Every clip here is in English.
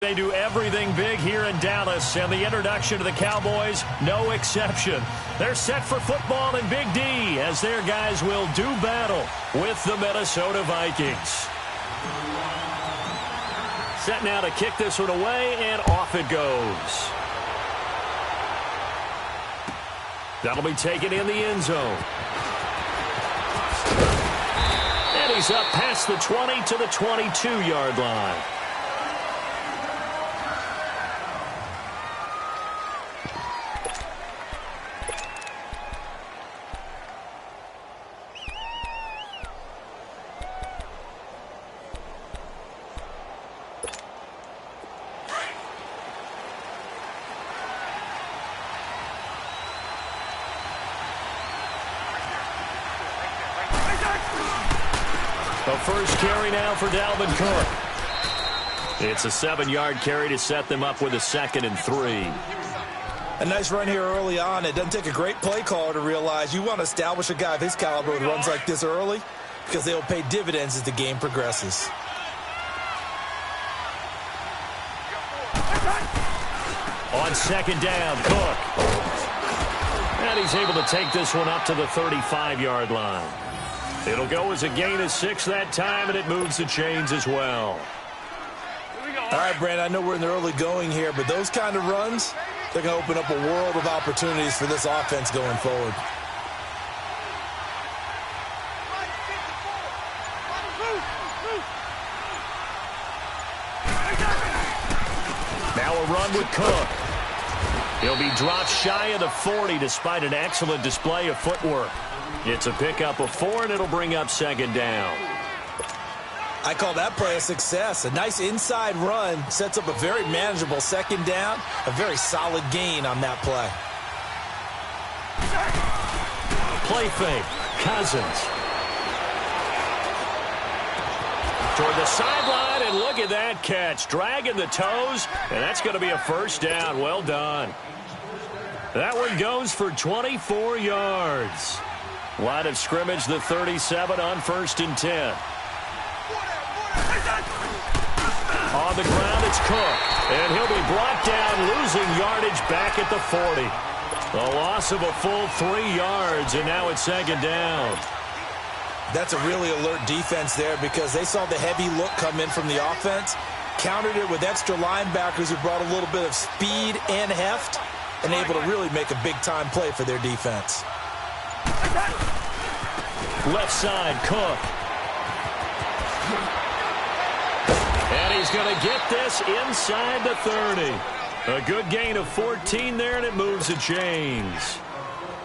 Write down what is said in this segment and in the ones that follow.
They do everything big here in Dallas, and the introduction to the Cowboys, no exception. They're set for football in Big D as their guys will do battle with the Minnesota Vikings. Set now to kick this one away, and off it goes. That'll be taken in the end zone. And he's up past the 20 to the 22-yard line. The first carry now for Dalvin Cook. It's a 7-yard carry to set them up with a 2nd and 3. A nice run here early on. It doesn't take a great play caller to realize you want to establish a guy of his caliber with runs like this early because they will pay dividends as the game progresses. On 2nd down, Cook. And he's able to take this one up to the 35-yard line. It'll go as a gain of 6 that time, and it moves the chains as well. All right, Brandon, I know we're in the early going here, but those kind of runs, they're going to open up a world of opportunities for this offense going forward. Now a run with Cook. He'll be dropped shy of the 40 despite an excellent display of footwork. It's a pickup of 4, and it'll bring up 2nd down. I call that play a success. A nice inside run sets up a very manageable 2nd down, a very solid gain on that play. Play fake, Cousins. Toward the sideline, and look at that catch. Dragging the toes, and that's going to be a 1st down. Well done. That one goes for 24 yards. Line of scrimmage, the 37 on 1st and 10. On the ground, it's Cook. And he'll be brought down, losing yardage back at the 40. A loss of a full 3 yards, and now it's 2nd down. That's a really alert defense there because they saw the heavy look come in from the offense, countered it with extra linebackers who brought a little bit of speed and heft, and able to really make a big-time play for their defense. Left side, Cook. And he's going to get this inside the 30. A good gain of 14 there, and it moves the chains.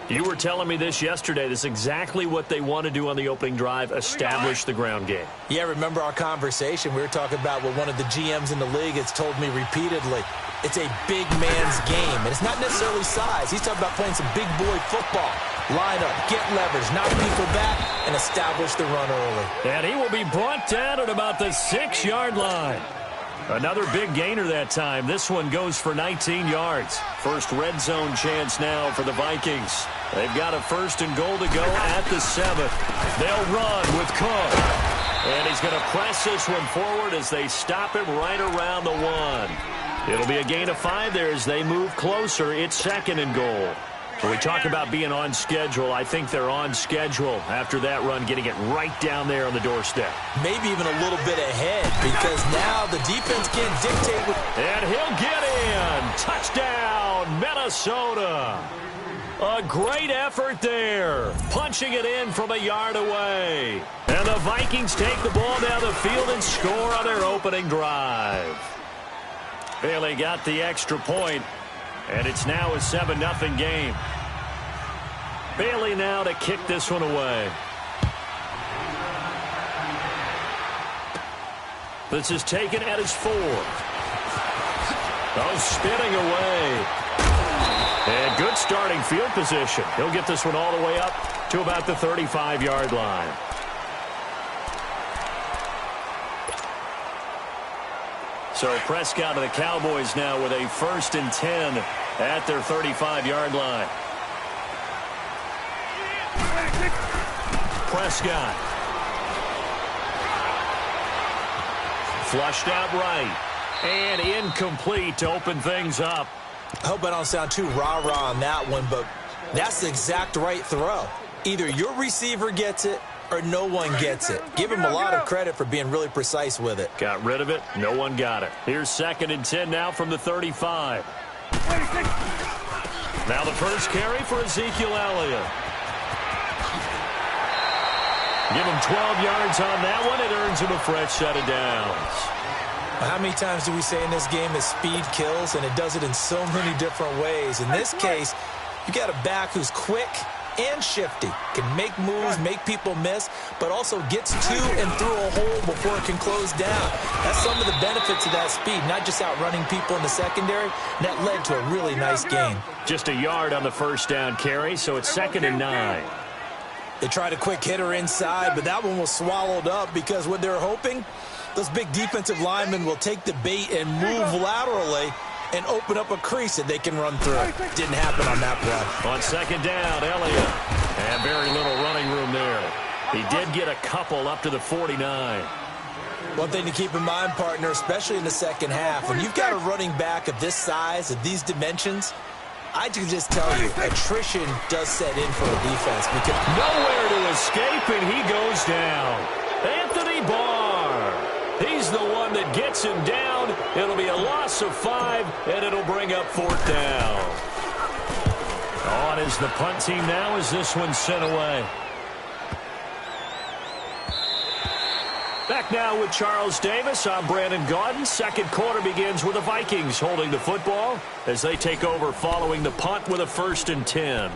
You were telling me this yesterday. This is exactly what they want to do on the opening drive, establish the ground game. Yeah, remember our conversation? We were talking about what one of the GMs in the league has told me repeatedly. It's a big man's game, and it's not necessarily size. He's talking about playing some big boy football. Line up, get leverage, knock people back, and establish the run early. And he will be brought down at about the 6-yard line. Another big gainer that time. This one goes for 19 yards. First red zone chance now for the Vikings. They've got a 1st and goal to go at the 7th. They'll run with Cook. And he's going to press this one forward as they stop him right around the 1. It'll be a gain of 5 there as they move closer. It's 2nd and goal. When we talk about being on schedule, I think they're on schedule after that run, getting it right down there on the doorstep. Maybe even a little bit ahead because now the defense can't dictate. And he'll get in. Touchdown, Minnesota. A great effort there. Punching it in from a yard away. And the Vikings take the ball down the field and score on their opening drive. Bailey got the extra point. And it's now a 7-0 game. Bailey now to kick this one away. This is taken at his 4. Oh, spinning away. And good starting field position. He'll get this one all the way up to about the 35-yard line. So Prescott of the Cowboys now with a 1st and 10 at their 35-yard line. Prescott. Flushed out right. And incomplete to open things up. I hope I don't sound too rah-rah on that one, but that's the exact right throw. Either your receiver gets it or no one gets it. Give him a lot of credit for being really precise with it. Got rid of it. No one got it. Here's 2nd and 10 now from the 35. Now the first carry for Ezekiel Elliott. Give him 12 yards on that one. It earns him a fresh set of downs. How many times do we say in this game that speed kills, and it does it in so many different ways? In this case, you got a back who's quick and shifty, can make moves, make people miss, but also gets to and through a hole before it can close down. That's some of the benefits of that speed, not just outrunning people in the secondary. And that led to a really nice gain. Just a yard on the first down carry, so it's 2nd and 9. They tried a quick hitter inside, but that one was swallowed up because what they're hoping, those big defensive linemen will take the bait and move laterally and open up a crease that they can run through. Didn't happen on that play. On 2nd down, Elliott. And very little running room there. He did get a couple up to the 49. One thing to keep in mind, partner, especially in the second half, when you've got a running back of this size, of these dimensions, I can just tell you, attrition does set in for a defense. Because nowhere to escape, and he goes down. Anthony Barr. He's the one that gets him down. It'll be a loss of 5, and it'll bring up 4th down. On is the punt team now as this one's sent away. Back now with Charles Davis. I'm Brandon Gaudin. Second quarter begins with the Vikings holding the football as they take over following the punt with a 1st and 10.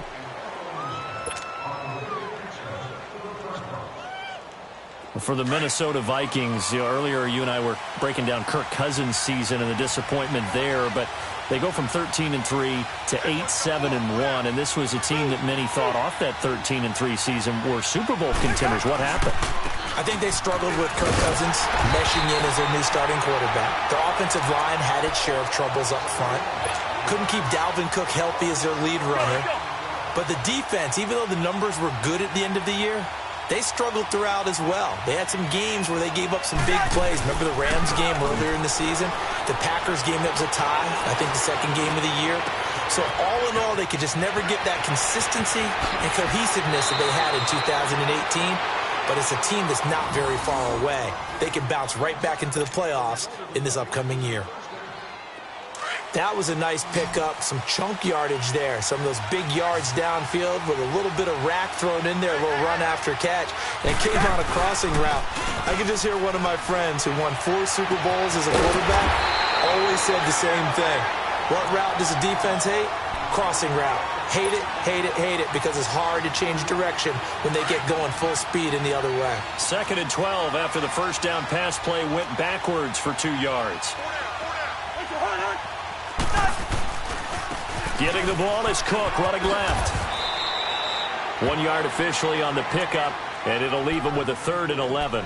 For the Minnesota Vikings, earlier you and I were breaking down Kirk Cousins' season and the disappointment there, but they go from 13-3 to 8-7-1, and this was a team that many thought off that 13-3 season were Super Bowl contenders. What happened? I think they struggled with Kirk Cousins meshing in as their new starting quarterback. Their offensive line had its share of troubles up front. Couldn't keep Dalvin Cook healthy as their lead runner. But the defense, even though the numbers were good at the end of the year, they struggled throughout as well. They had some games where they gave up some big plays. Remember the Rams game earlier in the season? The Packers game that was a tie, I think the second game of the year. So all in all, they could just never get that consistency and cohesiveness that they had in 2018. But it's a team that's not very far away. They can bounce right back into the playoffs in this upcoming year. That was a nice pickup, some chunk yardage there. Some of those big yards downfield with a little bit of rack thrown in there, a little run after catch. And it came on a crossing route. I could just hear one of my friends who won 4 Super Bowls as a quarterback always said the same thing. What route does the defense hate? Crossing route. Hate it, hate it, hate it, because it's hard to change direction when they get going full speed in the other way. 2nd and 12 after the first down pass play went backwards for 2 yards. Getting the ball is Cook running left. 1 yard officially on the pickup, and it'll leave him with a 3rd and 11.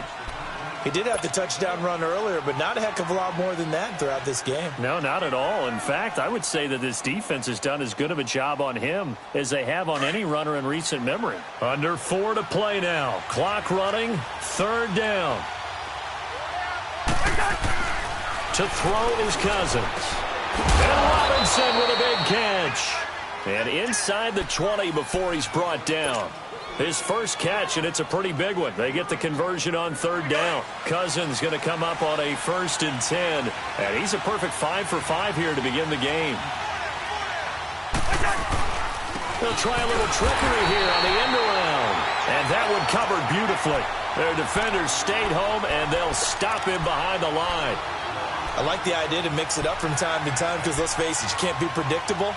He did have the touchdown run earlier, but not a heck of a lot more than that throughout this game. No, not at all. In fact, I would say that this defense has done as good of a job on him as they have on any runner in recent memory. Under 4 to play now. Clock running. 3rd down. To throw is Cousins. And Robinson with a big catch. And inside the 20 before he's brought down. His first catch, and it's a pretty big one. They get the conversion on 3rd down. Cousins going to come up on a 1st and 10. And he's a perfect 5 for 5 here to begin the game. They'll try a little trickery here on the end around. And that one covered beautifully. Their defenders stayed home, and they'll stop him behind the line. I like the idea to mix it up from time to time because, let's face it, you can't be predictable.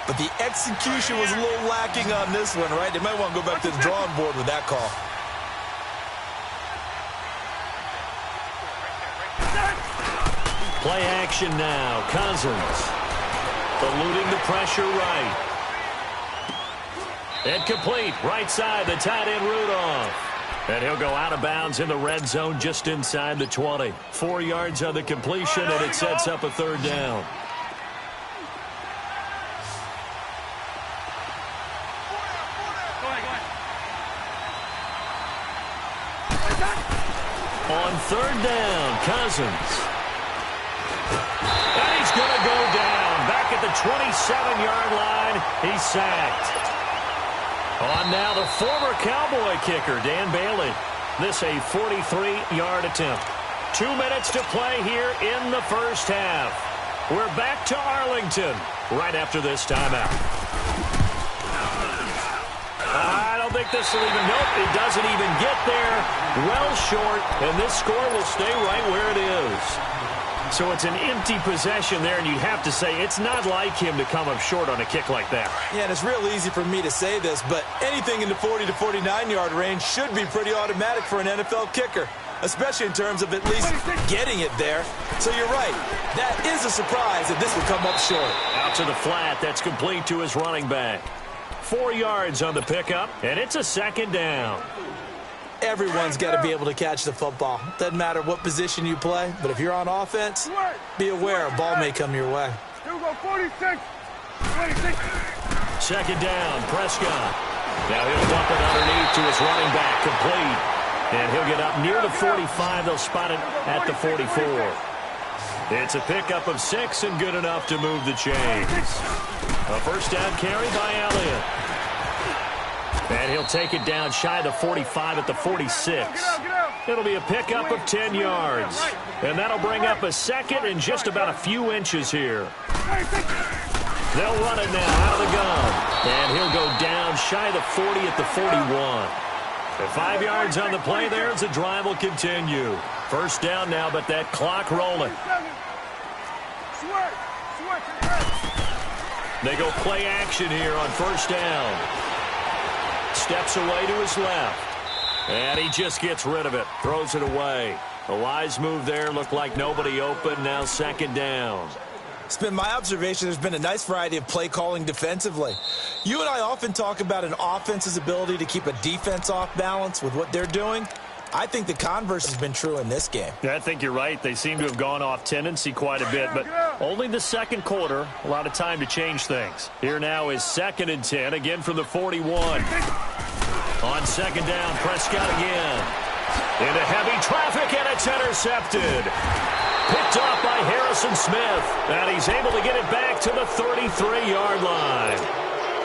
But the execution was a little lacking on this one, right? They might want to go back to the drawing board with that call. Play action now. Cousins eluding the pressure right. And complete. Right side, the tight end Rudolph. And he'll go out of bounds in the red zone just inside the 20. 4 yards on the completion, and it sets up a 3rd down. On 3rd down, Cousins. 27-yard line. He's sacked. On now the former Cowboy kicker, Dan Bailey. This a 43-yard attempt. 2 minutes to play here in the first half. We're back to Arlington right after this timeout. I don't think this will even, nope, it doesn't even get there. Well short, and this score will stay right where it is. So it's an empty possession there, and you have to say it's not like him to come up short on a kick like that. Yeah, and it's real easy for me to say this, but anything in the 40 to 49-yard range should be pretty automatic for an NFL kicker, especially in terms of at least getting it there. So you're right. That is a surprise that this would come up short. Out to the flat. That's complete to his running back. 4 yards on the pickup, and it's a second down. Everyone's got to be able to catch the football. Doesn't matter what position you play, but if you're on offense, be aware a ball may come your way. Second down, Prescott. Now he'll dump it underneath to his running back, complete. And he'll get up near the 45. They'll spot it at the 44. It's a pickup of 6 and good enough to move the chains. A first down carry by Elliott. And he'll take it down shy of the 45 at the 46. It'll be a pickup of 10 yards. And that'll bring up a second and just about a few inches here. They'll run it now out of the gun. And he'll go down shy of the 40 at the 41. The 5 yards on the play there as the drive will continue. First down now, but that clock rolling. They go play action here on first down. Steps away to his left. And he just gets rid of it. Throws it away. A wise move there. Looked like nobody open. Now second down. It's been my observation there's been a nice variety of play calling defensively. You and I often talk about an offense's ability to keep a defense off balance with what they're doing. I think the converse has been true in this game. Yeah, I think you're right. They seem to have gone off tendency quite a bit, but only the second quarter. A lot of time to change things. Here now is 2nd and 10, again from the 41. On second down, Prescott again. Into heavy traffic, and it's intercepted. Picked off by Harrison Smith, and he's able to get it back to the 33-yard line.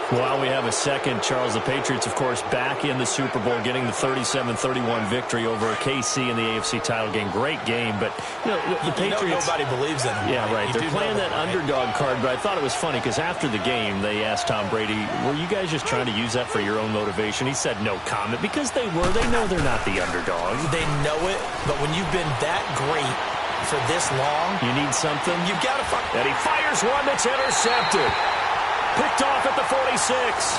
While we have a second, Charles, the Patriots, of course, back in the Super Bowl, getting the 37-31 victory over KC in the AFC title game. Great game, but you know, the Patriots. Nobody believes in them. Yeah, right. They're playing that underdog card, but I thought it was funny because after the game, they asked Tom Brady, "Were you guys just trying to use that for your own motivation?" He said, "No comment," because they were. They know they're not the underdog. They know it, but when you've been that great for this long, you need something. You've got to find. And he fires one that's intercepted. Picked off at the 46.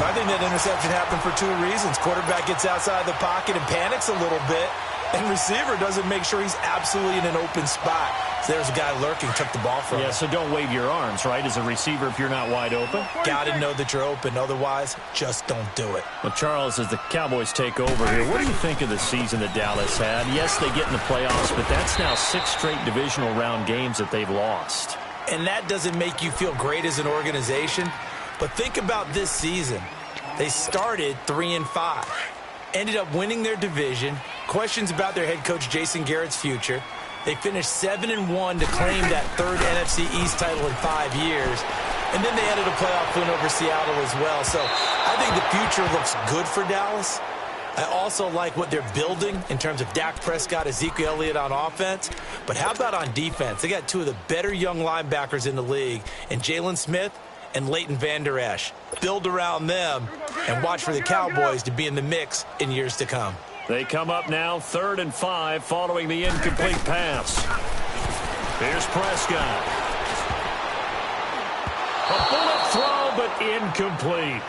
I think that interception happened for 2 reasons. Quarterback gets outside the pocket and panics a little bit, and receiver doesn't make sure he's absolutely in an open spot. So there's a guy lurking, took the ball from him. Yeah, so don't wave your arms, right, as a receiver if you're not wide open. Got to know that you're open. Otherwise, just don't do it. Well, Charles, as the Cowboys take over here, what do you think of the season that Dallas had? Yes, they get in the playoffs, but that's now 6 straight divisional round games that they've lost. And that doesn't make you feel great as an organization. But think about this season. They started 3-5. Ended up winning their division. Questions about their head coach Jason Garrett's future. They finished 7-1 to claim that 3rd NFC East title in 5 years. And then they ended a playoff win over Seattle as well. So I think the future looks good for Dallas. I also like what they're building in terms of Dak Prescott, Ezekiel Elliott on offense. But how about on defense? They got 2 of the better young linebackers in the league, and Jalen Smith and Leighton Vander Esch. Build around them and watch for the Cowboys to be in the mix in years to come. They come up now 3rd and 5 following the incomplete pass. Here's Prescott. A bullet throw, but incomplete.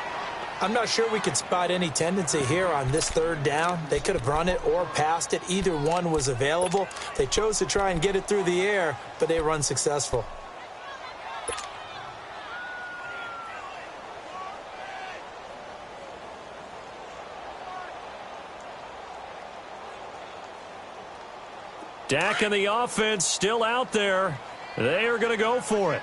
I'm not sure we could spot any tendency here on this 3rd down. They could have run it or passed it. Either one was available. They chose to try and get it through the air, but they were unsuccessful. Dak and the offense still out there. They are going to go for it.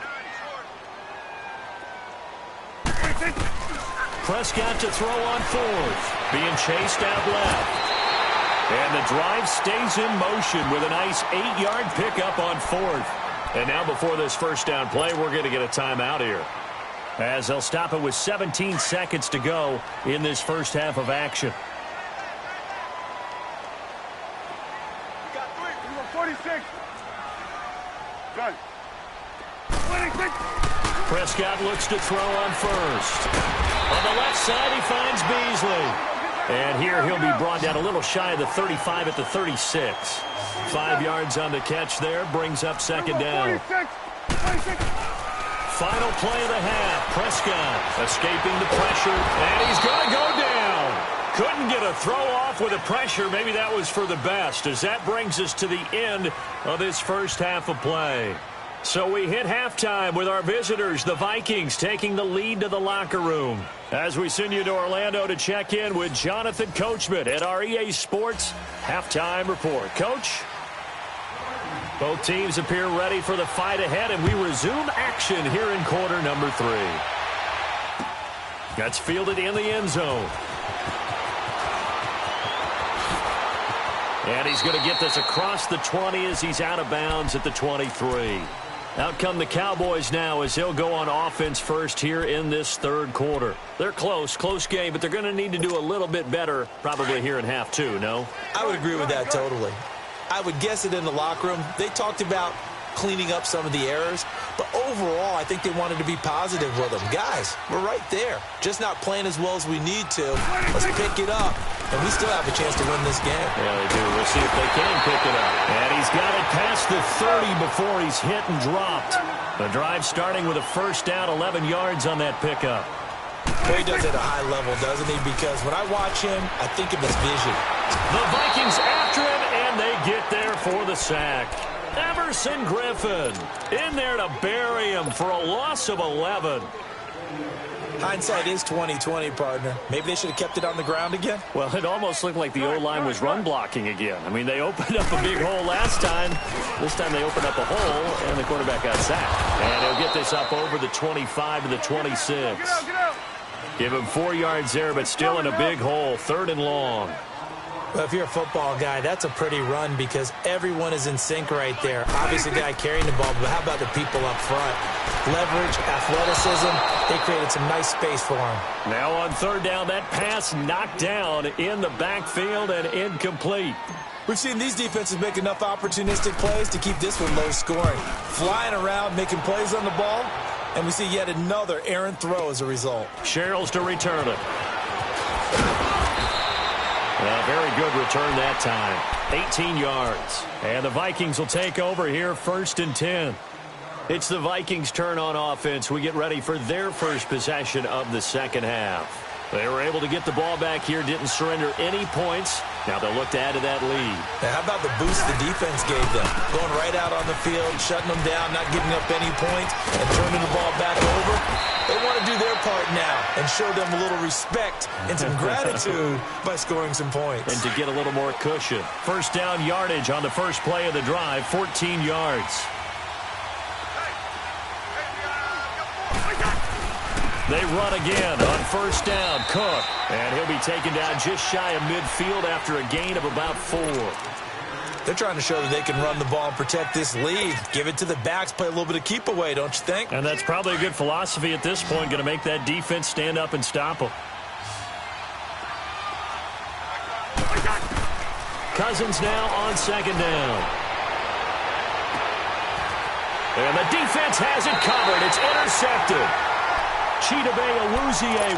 Prescott to throw on 4th. Being chased out left. And the drive stays in motion with a nice 8-yard pickup on 4th. And now before this first down play, we're going to get a timeout here, as they'll stop it with 17 seconds to go in this first half of action. We got 46. Good. 26. Prescott looks to throw on first. On the left side, he finds Beasley. And here he'll be brought down a little shy of the 35 at the 36. 5 yards on the catch there, brings up second down. 46. Final play of the half. Prescott escaping the pressure, and he's going to go down. Couldn't get a throw off with the pressure. Maybe that was for the best, as that brings us to the end of this first half of play. So we hit halftime with our visitors, the Vikings, taking the lead to the locker room. As we send you to Orlando to check in with Jonathan Coachman at our EA Sports Halftime Report. Coach? Both teams appear ready for the fight ahead, and we resume action here in quarter number 3. That's fielded in the end zone. And he's going to get this across the 20 as he's out of bounds at the 23. Out come the Cowboys now as they'll go on offense first here in this third quarter. They're close game, but they're going to need to do a little bit better probably here in half 2, no? I would agree with that totally. I would guess it in the locker room. They talked about cleaning up some of the errors, but overall I think they wanted to be positive with them. Guys, we're right there. Just not playing as well as we need to. Let's pick it up, and we still have a chance to win this game. Yeah, they do. We'll see if they can pick it up. And he's got it past the 30 before he's hit and dropped. The drive starting with a first down, 11 yards on that pickup. He does it at a high level, doesn't he? Because when I watch him, I think of his vision. The Vikings after him, and they get there for the sack. Everson Griffin in there to bury him for a loss of 11. Hindsight is 20/20, partner. Maybe they should have kept it on the ground again. Well, it almost looked like the O-line was run blocking again. I mean, they opened up a big hole last time. This time they opened up a hole, and the quarterback got sacked. And he'll get this up over the 25 to the 26. Give him 4 yards there, but still in a big hole. 3rd and long. Well, if you're a football guy, that's a pretty run because everyone is in sync right there. Obviously, the guy carrying the ball, but how about the people up front? Leverage, athleticism, they created some nice space for him. Now on 3rd down, that pass knocked down in the backfield and incomplete. We've seen these defenses make enough opportunistic plays to keep this one low scoring. Flying around, making plays on the ball, and we see yet another errant throw as a result. Sherrills to return it. A very good return that time. 18 yards. And the Vikings will take over here 1st and 10. It's the Vikings' turn on offense. We get ready for their first possession of the second half. They were able to get the ball back here, didn't surrender any points. Now they'll look to add to that lead. Now, how about the boost the defense gave them? Going right out on the field, shutting them down, not giving up any points, and turning the ball back over. They want to do their part now and show them a little respect and some gratitude by scoring some points. And to get a little more cushion. First down yardage on the first play of the drive, 14 yards. They run again on first down. Cook. And he'll be taken down just shy of midfield after a gain of about 4. They're trying to show that they can run the ball and protect this lead. Give it to the backs, play a little bit of keep away, don't you think? And that's probably a good philosophy at this point, going to make that defense stand up and stop them. Cousins now on second down. And the defense has it covered. It's intercepted. Chidobe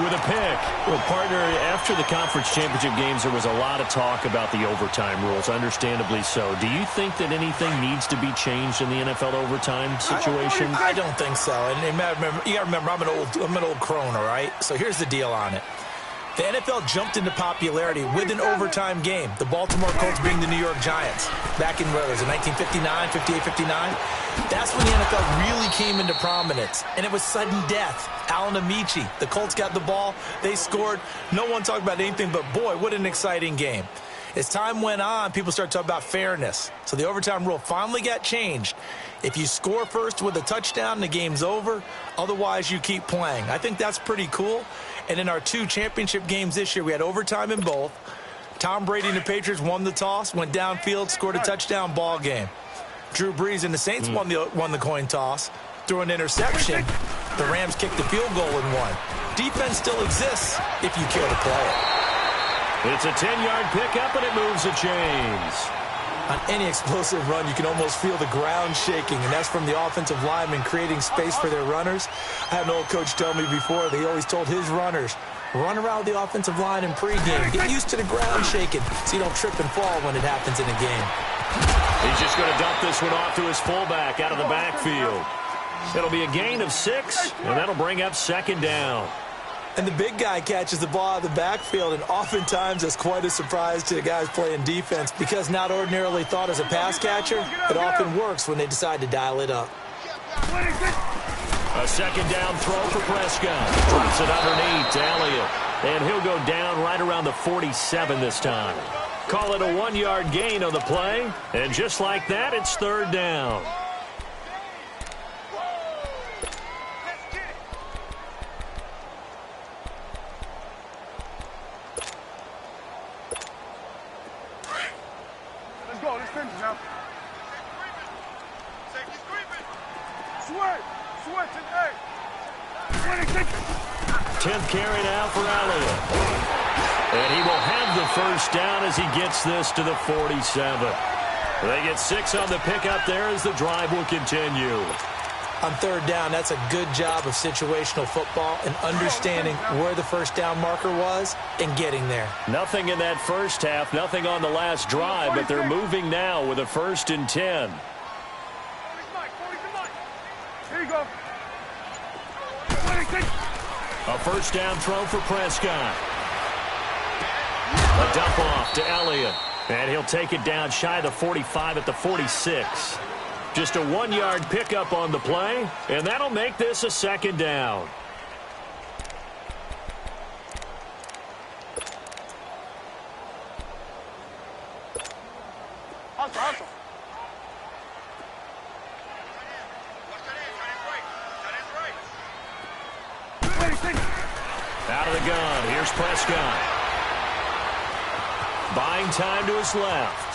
with a pick. Well, partner, after the conference championship games, there was a lot of talk about the overtime rules, understandably so. Do you think that anything needs to be changed in the NFL overtime situation? I don't think so. And you got to remember, I'm an old crone, all right? So here's the deal on it. The NFL jumped into popularity with an overtime game. The Baltimore Colts being the New York Giants. Back in, what was it, 1959, 58, 59? That's when the NFL really came into prominence. And it was sudden death. Alan Amici, the Colts got the ball. They scored. No one talked about anything but, boy, what an exciting game. As time went on, people started talking about fairness. So the overtime rule finally got changed. If you score first with a touchdown, the game's over. Otherwise, you keep playing. I think that's pretty cool. And in our 2 championship games this year, we had overtime in both. Tom Brady and the Patriots won the toss, went downfield, scored a touchdown, ball game. Drew Brees and the Saints won the coin toss. Through an interception, the Rams kicked the field goal and won. Defense still exists if you care to play it. It's a 10-yard pickup, and it moves the chains. On any explosive run, you can almost feel the ground shaking, and that's from the offensive linemen creating space for their runners. I had an old coach tell me before that he always told his runners, run around the offensive line in pregame. Get used to the ground shaking so you don't trip and fall when it happens in a game. He's just going to dump this one off to his fullback out of the backfield. It'll be a gain of 6, and that'll bring up second down. And the big guy catches the ball out of the backfield, and oftentimes that's quite a surprise to the guys playing defense because not ordinarily thought as a pass catcher, it often works when they decide to dial it up. A second down throw for Prescott. Drops it underneath to Elliott, and he'll go down right around the 47 this time. Call it a 1-yard gain on the play, and just like that, it's third down. Let's go. Let's finish now. Safety's creeping. Sweat to the 10th carry now for Elliott. And he will have the first down as he gets this to the 47. They get 6 on the pickup there as the drive will continue. On third down, that's a good job of situational football and understanding where the first down marker was and getting there. Nothing in that first half, nothing on the last drive, but they're moving now with a 1st and 10. Here you go. A first down throw for Prescott. A dump off to Elliott. And he'll take it down shy of the 45 at the 46. Just a 1-yard pickup on the play, and that'll make this a second down. Hustle. Out of the gun, here's Prescott. Buying time to his left.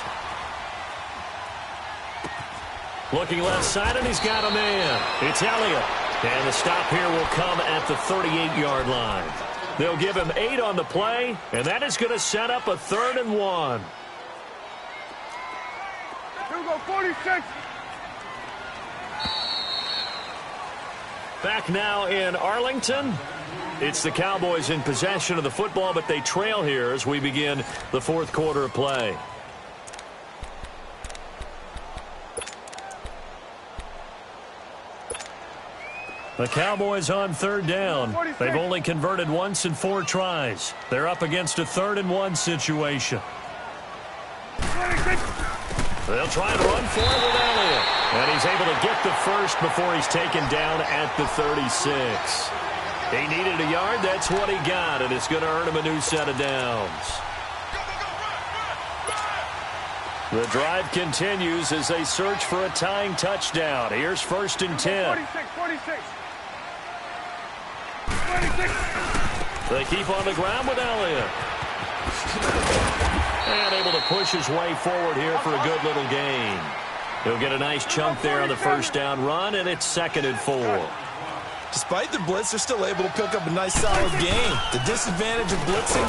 Looking left side, and he's got a man. It's Elliott. And the stop here will come at the 38-yard line. They'll give him 8 on the play, and that is going to set up a 3rd and 1. Here we go, 46. Back now in Arlington. It's the Cowboys in possession of the football, but they trail here as we begin the 4th quarter of play. The Cowboys on third down. They've only converted once in 4 tries. They're up against a 3rd and 1 situation. They'll try and run for it with Elliott. And he's able to get the first before he's taken down at the 36. He needed a yard. That's what he got, and it's going to earn him a new set of downs. The drive continues as they search for a tying touchdown. Here's 1st and 10. 46. They keep on the ground with Elliott. And able to push his way forward here for a good little gain. He'll get a nice chunk there on the first down run, and it's 2nd and 4. Despite the blitz, they're still able to pick up a nice, solid gain. The disadvantage of blitzing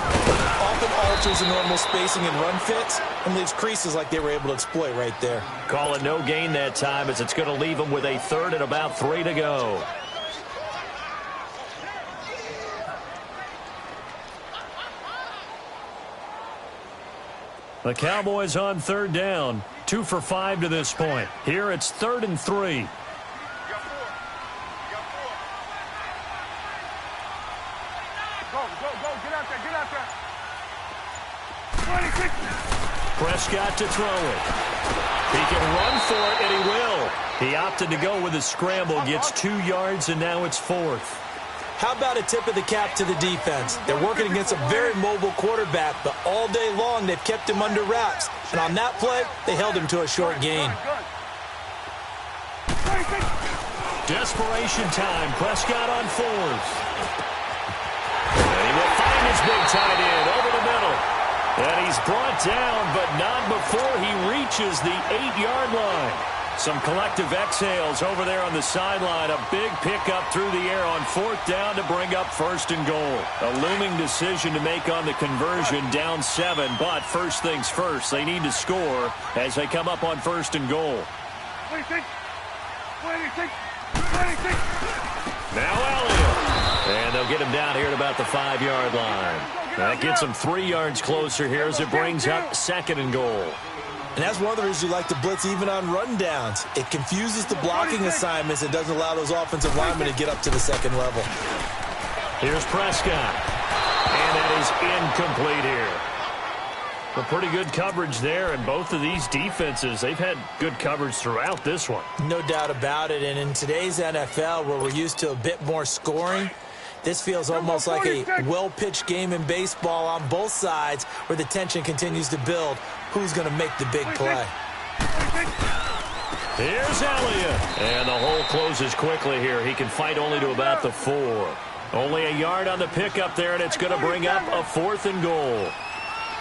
often alters the normal spacing and run fits and leaves creases like they were able to exploit right there. Call it no gain that time as it's going to leave them with a 3rd and about 3 to go. The Cowboys on 3rd down, 2 for 5 to this point. Here it's 3rd and 3. Prescott to throw it. He can run for it, and he will. He opted to go with a scramble, gets 2 yards, and now it's 4th. How about a tip of the cap to the defense? They're working against a very mobile quarterback, but all day long they've kept him under wraps. And on that play, they held him to a short gain. Desperation time. Prescott on 4th. And he will find his big tight end over the middle. And he's brought down, but not before he reaches the 8-yard line. Some collective exhales over there on the sideline. A big pickup through the air on 4th down to bring up 1st and goal. A looming decision to make on the conversion, down 7. But first things first, they need to score as they come up on 1st and goal. 26. Now Elliott. And they'll get him down here at about the 5-yard line. That gets him 3 yards closer here as it brings up 2nd and goal. And that's one of the reasons you like to blitz even on rundowns. It confuses the blocking assignments. It doesn't allow those offensive linemen to get up to the 2nd level. Here's Prescott. And that is incomplete here. Well, pretty good coverage there, and both of these defenses, they've had good coverage throughout this one. No doubt about it. And in today's NFL, where we're used to a bit more scoring, this feels almost like a well-pitched game in baseball on both sides where the tension continues to build. Who's going to make the big play? Here's Elliott. And the hole closes quickly here. He can fight only to about the 4. Only a yard on the pickup there, and it's going to bring up a 4th and goal.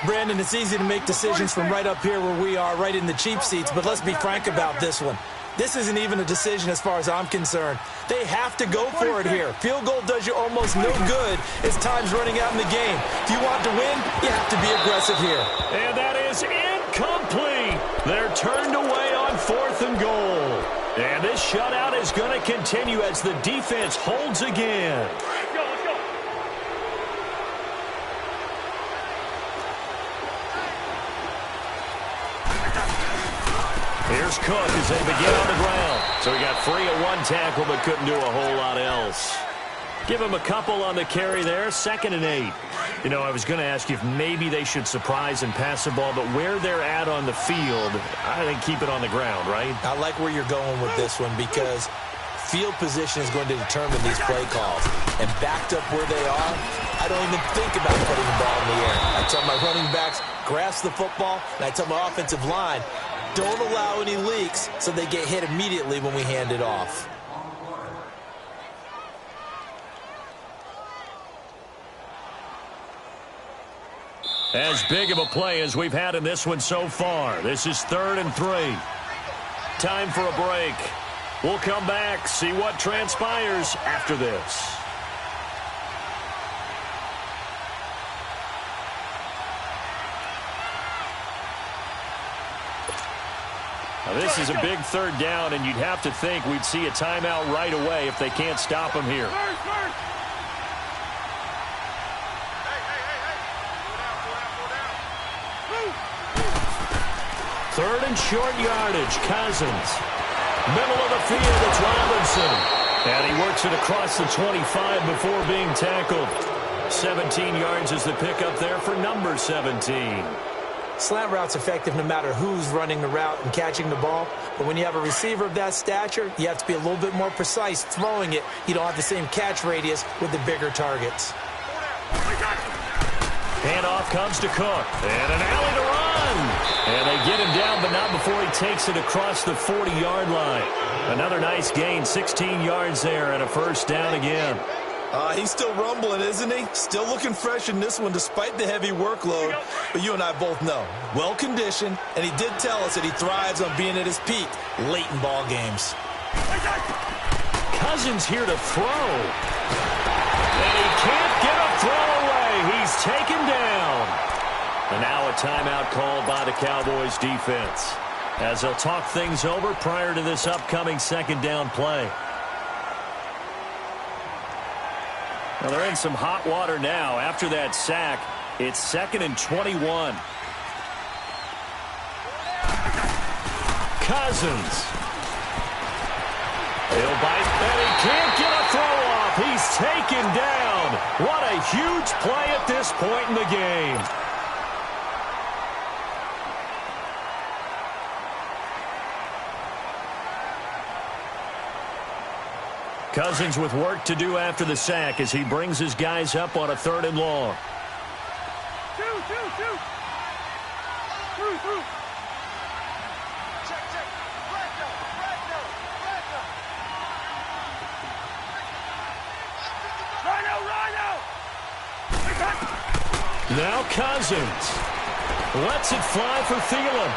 Brandon, it's easy to make decisions from right up here where we are, right in the cheap seats, but let's be frank about this one. This isn't even a decision as far as I'm concerned. They have to go for it here. Field goal does you almost no good as time's running out in the game. If you want to win, you have to be aggressive here. And that is incomplete. They're turned away on 4th and goal. And this shutout is going to continue as the defense holds again. Here's Cook as they begin on the ground. So he got free of 1 tackle but couldn't do a whole lot else. Give him a couple on the carry there, 2nd and 8. You know, I was going to ask you if maybe they should surprise and pass the ball, but where they're at on the field, I think keep it on the ground, right? I like where you're going with this one because field position is going to determine these play calls. And backed up where they are, I don't even think about putting the ball in the air. I tell my running backs, grasp the football, and I tell my offensive line, don't allow any leaks so they get hit immediately when we hand it off. As big of a play as we've had in this one so far. This is 3rd and 3. Time for a break. We'll come back, see what transpires after this. Now this is a big 3rd down, and you'd have to think we'd see a timeout right away if they can't stop him here. Third and short yardage, Cousins. Middle of the field, it's Robinson. And he works it across the 25 before being tackled. 17 yards is the pickup there for number 17. Slant route's effective no matter who's running the route and catching the ball. But when you have a receiver of that stature, you have to be a little bit more precise throwing it. You don't have the same catch radius with the bigger targets. Handoff comes to Cook. And an alley to run. And they get him down, but not before he takes it across the 40-yard line. Another nice gain, 16 yards there, and a 1st down again. He's still rumbling, isn't he? Still looking fresh in this one despite the heavy workload. But you and I both know, well-conditioned, and he did tell us that he thrives on being at his peak late in ball games. Cousins here to throw. And he can't get a throw away. He's taken down. And now a timeout called by the Cowboys defense as they'll talk things over prior to this upcoming 2nd down play. Well, they're in some hot water now. After that sack, it's 2nd and 21. Cousins. He'll bite, and he can't get a throw off. He's taken down. What a huge play at this point in the game. Cousins with work to do after the sack as he brings his guys up on a 3rd and long. Two. Check. Rhino. Now Cousins lets it fly for Thielen.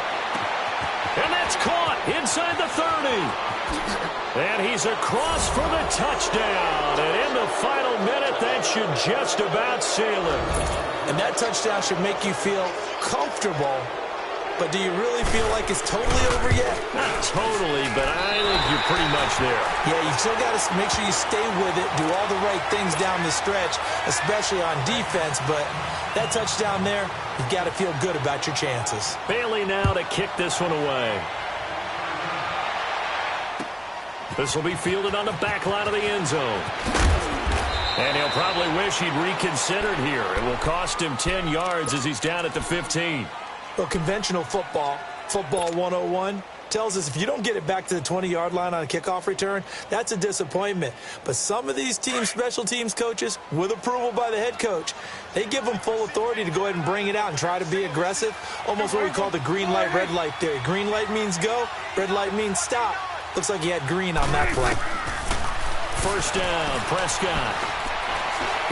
And that's caught inside the 30. And he's across for the touchdown. And in the final minute, that should just about seal it. And that touchdown should make you feel comfortable. But do you really feel like it's totally over yet? Not totally, but I think you're pretty much there. Yeah, you've still got to make sure you stay with it, do all the right things down the stretch, especially on defense. But that touchdown there, you've got to feel good about your chances. Bailey now to kick this one away. This will be fielded on the back line of the end zone. And he'll probably wish he'd reconsidered here. It will cost him 10 yards as he's down at the 15. Well, conventional football 101, tells us if you don't get it back to the 20-yard line on a kickoff return, that's a disappointment. But some of these teams, special teams coaches, with approval by the head coach, they give them full authority to go ahead and bring it out and try to be aggressive, almost what we call the green light, red light theory. Green light means go, red light means stop. Looks like he had green on that play. First down, Prescott.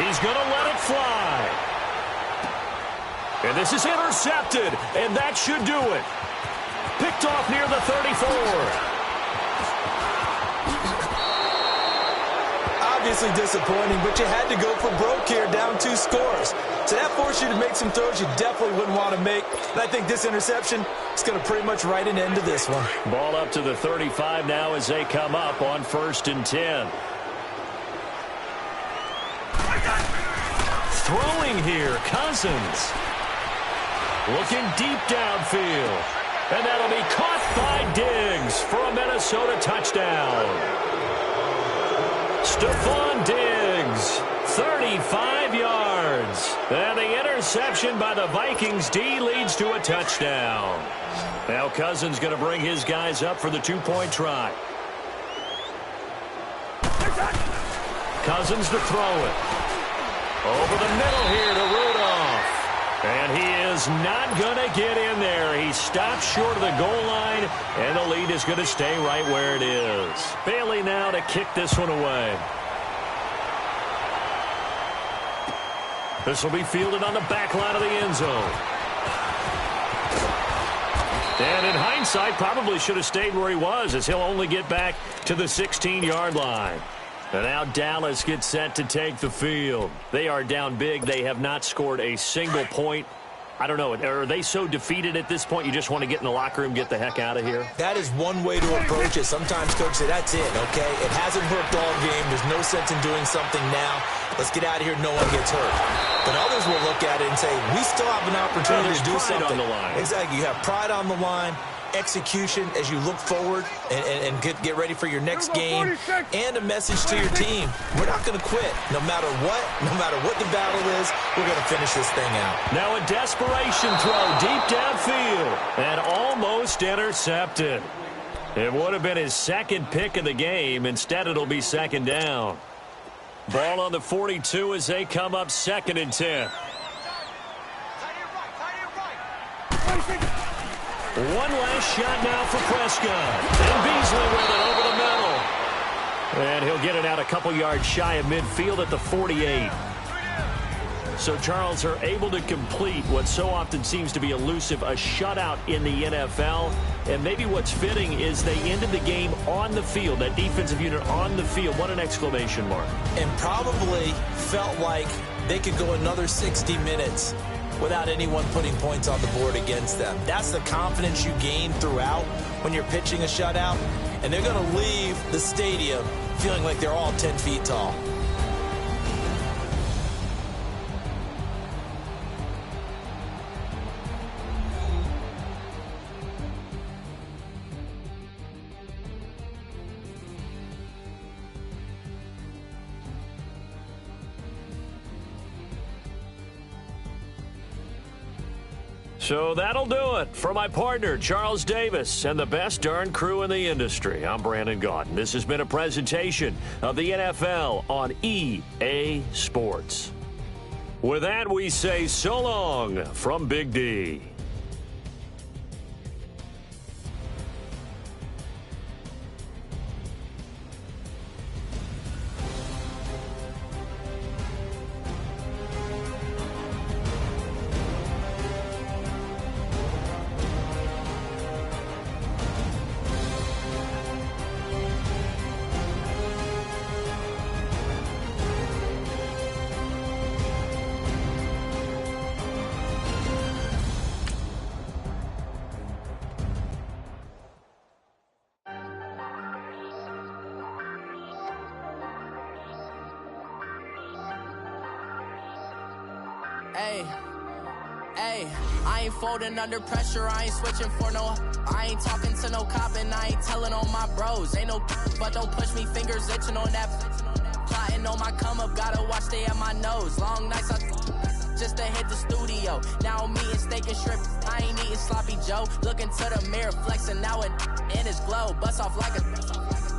He's going to let it fly. And this is intercepted, and that should do it. Picked off near the 34. Obviously disappointing, but you had to go for broke here, down 2 scores. So that forced you to make some throws you definitely wouldn't want to make. And I think this interception is going to pretty much write an end to this one. Ball up to the 35 now as they come up on 1st and 10. Throwing here, Cousins. Looking deep downfield. And that'll be caught by Diggs for a Minnesota touchdown. Stephon Diggs, 35 yards. And the interception by the Vikings D leads to a touchdown. Now Cousins going to bring his guys up for the 2-point try. Cousins to throw it. Over the middle here to Rudolph. And he is not going to get in there. He stops short of the goal line, and the lead is going to stay right where it is. Bailey now to kick this one away. This will be fielded on the back line of the end zone. And in hindsight, probably should have stayed where he was, as he'll only get back to the 16-yard line. And now Dallas gets set to take the field. They are down big. They have not scored a single point. I don't know. Are they so defeated at this point you just want to get in the locker room, get the heck out of here? That is one way to approach it. Sometimes coaches say, that's it, okay? It hasn't worked all game. There's no sense in doing something now. Let's get out of here. No one gets hurt. But others will look at it and say, we still have an opportunity to do something. On the line. Exactly. You have pride on the line. Execution as you look forward and get ready for your next game, and a message to your team. We're not going to quit. No matter what the battle is, we're going to finish this thing out. Now a desperation throw deep downfield and almost intercepted. It would have been his second pick of the game. Instead, it'll be second down. Ball on the 42 as they come up 2nd and 10. One last shot now for Prescott. And Beasley with it over the middle. And he'll get it out a couple yards shy of midfield at the 48. So Charles are able to complete what so often seems to be elusive, a shutout in the NFL. And maybe what's fitting is they ended the game on the field, that defensive unit on the field. What an exclamation mark. And probably felt like they could go another 60 minutes without anyone putting points on the board against them. That's the confidence you gain throughout when you're pitching a shutout. And they're going to leave the stadium feeling like they're all 10 feet tall. So that'll do it for my partner, Charles Davis, and the best darn crew in the industry. I'm Brandon Gaudin. This has been a presentation of the NFL on EA Sports. With that, we say so long from Big D. Hey, I ain't folding under pressure, I ain't switching for no. I ain't talking to no cop and I ain't telling on my bros. Ain't no, but don't push me, fingers itching on that. Plotting on my come up, gotta watch stay at my nose. Long nights, just to hit the studio. Now I'm eating steak and shrimp, I ain't eating sloppy Joe. Looking to the mirror, flexing now it in his glow. Bust off like a,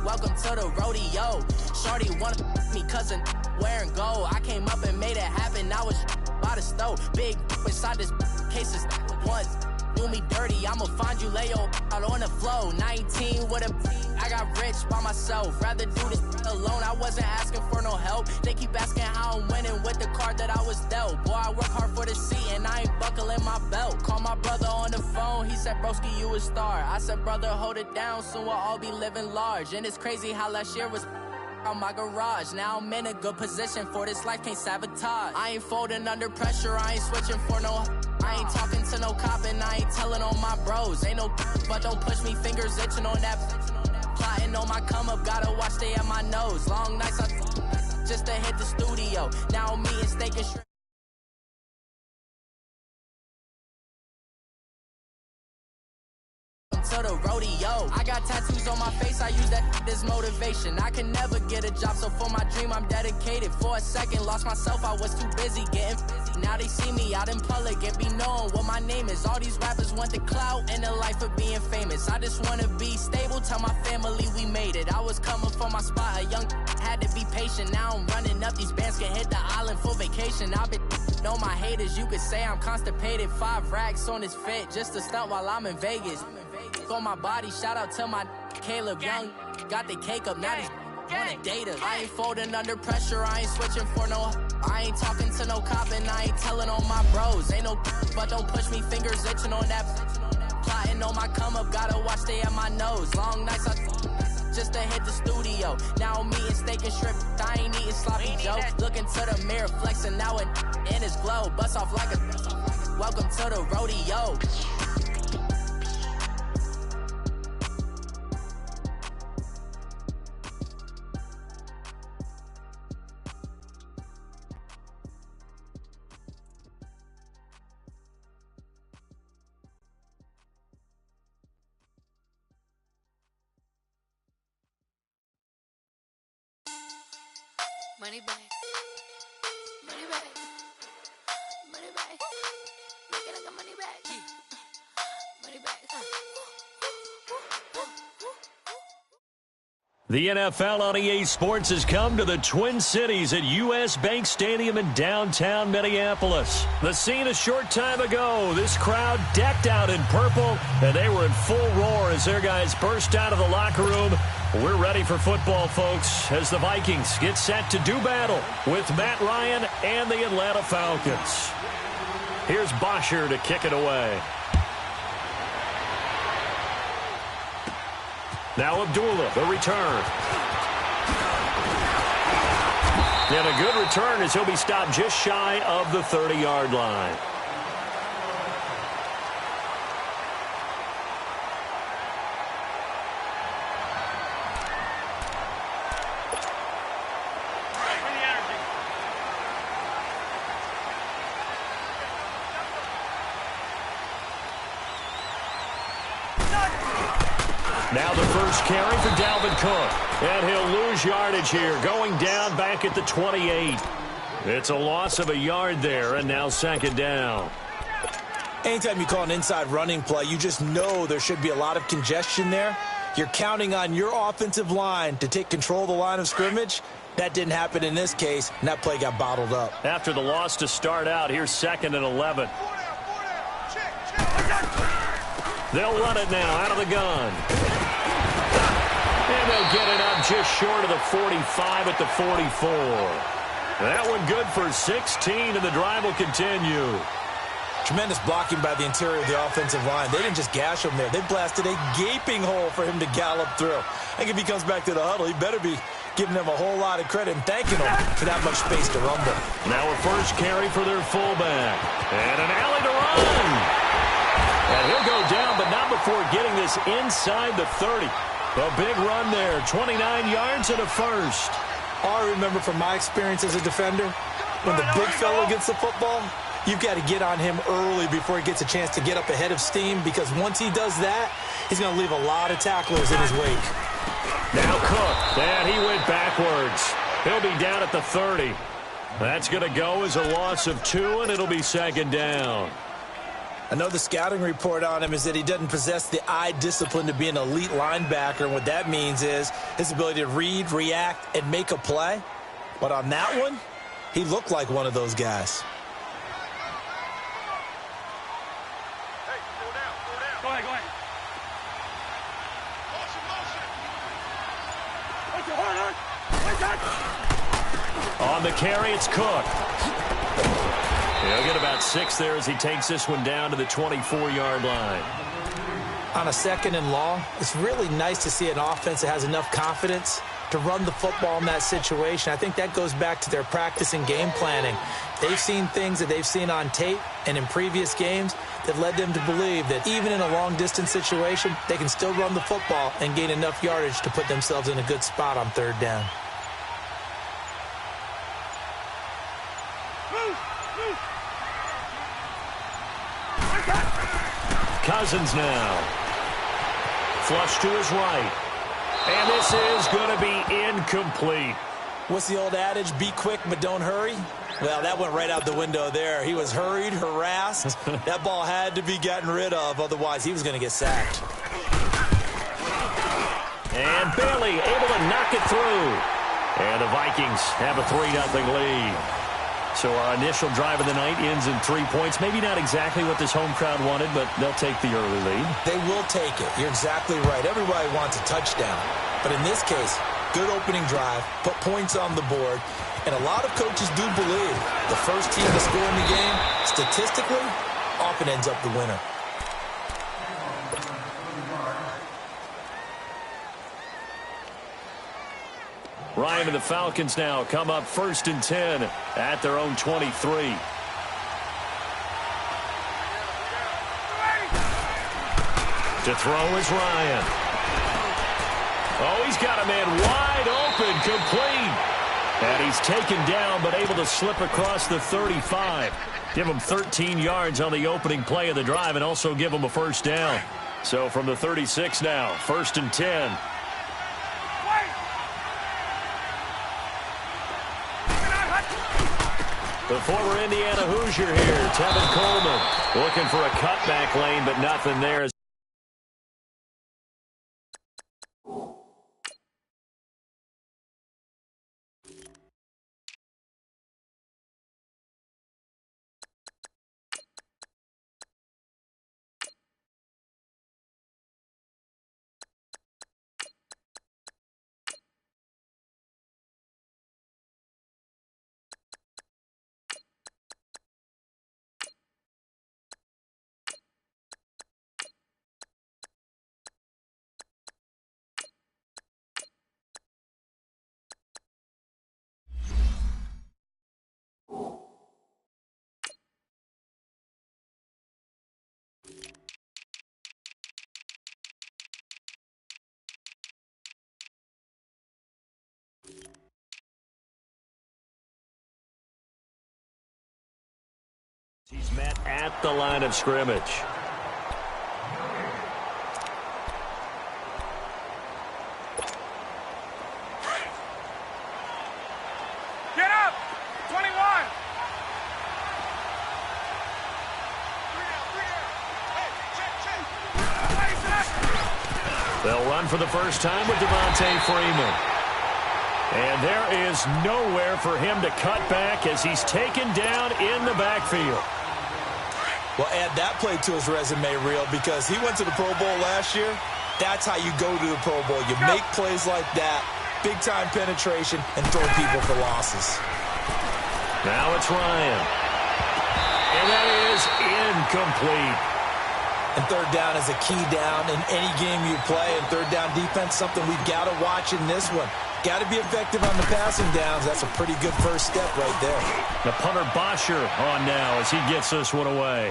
welcome to the rodeo. Shorty wanna me cousin wearing gold. I came up and made it happen, I was by the stove. Big inside this cases once. Do me dirty, I'ma find you, lay your out on the floor. 19 with a, I got rich by myself. Rather do this alone, I wasn't asking for no help. They keep asking how I'm winning with the card that I was dealt. Boy, I work hard for the seat and I ain't buckling my belt. Call my brother on the phone, he said, broski, you a star. I said, brother, hold it down, soon we'll all be living large. And it's crazy how last year was on my garage. Now I'm in a good position for this life, can't sabotage. I ain't folding under pressure, I ain't switching for no. I ain't talking to no cop and I ain't telling on my bros. Ain't no, but don't push me, fingers itching on that. Plotting on my come up, gotta watch stay at my nose. Long nights, just to hit the studio. Now I'm eating steak and shrimp. To the rodeo. I got tattoos on my face, I use that as motivation. I can never get a job, so for my dream I'm dedicated. For a second, lost myself, I was too busy getting busy. Now they see me out in public and be knowing what my name is. All these rappers want the clout and the life of being famous. I just wanna be stable, tell my family we made it. I was coming for my spot, a young had to be patient. Now I'm running up, these bands can hit the island for vacation. I've been know my haters, you could say I'm constipated. 5 racks on this fit, just to stunt while I'm in Vegas. On my body, shout out to my Caleb Young. Got the cake up, now he's wanna date us. I ain't folding under pressure, I ain't switching for no. I ain't talking to no cop and I ain't telling on my bros. Ain't no, but don't push me, fingers itching on that. Plotting on my come up, gotta watch stay at my nose. Long nights, just to hit the studio. Now I'm eating steak and shrimp, I ain't eating sloppy Joe. Looking to the mirror, flexing now it in his glow. Bust off like a, welcome to the rodeo. Money back, money back, money back. Make it like a money back, money back. The NFL on EA Sports has come to the Twin Cities at U.S. Bank Stadium in downtown Minneapolis. The scene a short time ago, this crowd decked out in purple, and they were in full roar as their guys burst out of the locker room. We're ready for football, folks, as the Vikings get set to do battle with Matt Ryan and the Atlanta Falcons. Here's Bosher to kick it away. Now Abdullah, the return. And a good return as he'll be stopped just shy of the 30-yard line. Now the first carry for Dalvin Cook. And he'll lose yardage here, going down back at the 28. It's a loss of a yard there, and now second down. Anytime you call an inside running play, you just know there should be a lot of congestion there. You're counting on your offensive line to take control of the line of scrimmage. That didn't happen in this case, and that play got bottled up. After the loss to start out, here's 2nd and 11. They'll run it now out of the gun. And they'll get it up just short of the 45 at the 44. That one good for 16, and the drive will continue. Tremendous blocking by the interior of the offensive line. They didn't just gash him there. They blasted a gaping hole for him to gallop through. I think if he comes back to the huddle, he better be giving them a whole lot of credit and thanking them for that much space to rumble. Now a first carry for their fullback. And an alley to run. And he'll go down, but not before getting this inside the 30. A big run there, 29 yards and a first. All I remember from my experience as a defender, when the big fella gets the football, you've got to get on him early before he gets a chance to get up ahead of steam, because once he does that, he's going to leave a lot of tacklers in his wake. Now Cook, and he went backwards. He'll be down at the 30. That's going to go as a loss of 2, and it'll be second down. I know the scouting report on him is that he doesn't possess the eye discipline to be an elite linebacker, and what that means is his ability to read, react, and make a play. But on that one, he looked like one of those guys. Hey, go down, go down. Go ahead, go ahead. On the carry, it's Cook. He'll get about 6 there as he takes this one down to the 24-yard line. On a 2nd and long, it's really nice to see an offense that has enough confidence to run the football in that situation. I think that goes back to their practice and game planning. They've seen things that they've seen on tape and in previous games that led them to believe that even in a long-distance situation, they can still run the football and gain enough yardage to put themselves in a good spot on 3rd down. Cousins now. Flush to his right. And this is going to be incomplete. What's the old adage? Be quick, but don't hurry? Well, that went right out the window there. He was hurried, harassed. That ball had to be gotten rid of, otherwise he was going to get sacked. And Bailey able to knock it through. And the Vikings have a 3-0 lead. So our initial drive of the night ends in 3 points. Maybe not exactly what this home crowd wanted, but they'll take the early lead. They will take it. You're exactly right. Everybody wants a touchdown. But in this case, good opening drive, put points on the board, and a lot of coaches do believe the first team to score in the game, statistically, often ends up the winner. Ryan and the Falcons now come up 1st and 10 at their own 23. To throw is Ryan. Oh, he's got a man wide open, complete. And he's taken down, but able to slip across the 35. Give him 13 yards on the opening play of the drive and also give him a 1st down. So from the 36 now, 1st and 10. The former Indiana Hoosier here, Tevin Coleman, looking for a cutback lane, but nothing there. He's met at the line of scrimmage. Get up! 21! They'll run for the first time with Devontae Freeman. And there is nowhere for him to cut back as he's taken down in the backfield. Well, add that play to his resume reel, because he went to the Pro Bowl last year. That's how you go to the Pro Bowl. You make plays like that, big-time penetration, and throw people for losses. Now it's Ryan. And that is incomplete. And 3rd down is a key down in any game you play. And 3rd down defense, something we've got to watch in this one. Got to be effective on the passing downs. That's a pretty good first step right there. The punter Bosher on now as he gets this one away.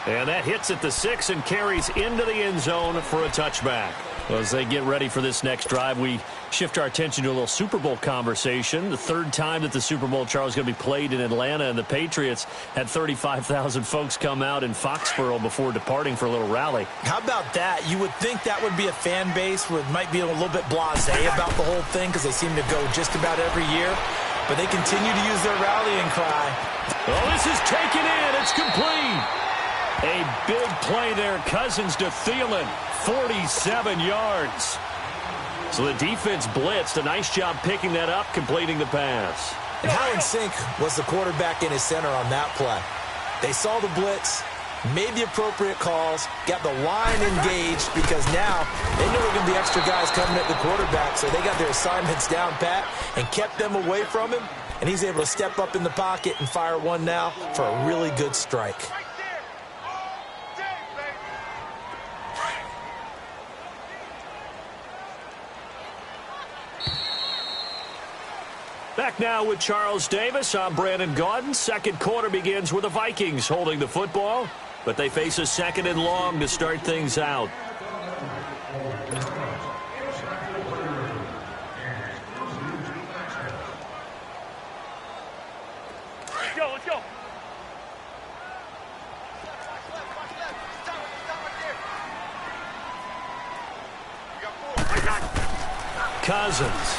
And that hits at the 6 and carries into the end zone for a touchback. Well, as they get ready for this next drive, we shift our attention to a little Super Bowl conversation. The third time that the Super Bowl, Charles, is going to be played in Atlanta, and the Patriots had 35,000 folks come out in Foxborough before departing for a little rally. How about that? You would think that would be a fan base where it might be a little bit blasé about the whole thing because they seem to go just about every year. But they continue to use their rallying cry. Oh, this is taken in. It's complete. A big play there. Cousins to Thielen. 47 yards. So the defense blitzed. A nice job picking that up, completing the pass. And how in sync was the quarterback in his center on that play? They saw the blitz, made the appropriate calls, got the line engaged because now they knew there were going to be extra guys coming at the quarterback, so they got their assignments down pat and kept them away from him, and he's able to step up in the pocket and fire one now for a really good strike. Back now with Charles Davis. I'm Brandon Gaudin. Second quarter begins with the Vikings holding the football, but they face a second and long to start things out. Let's go, let's go. Cousins.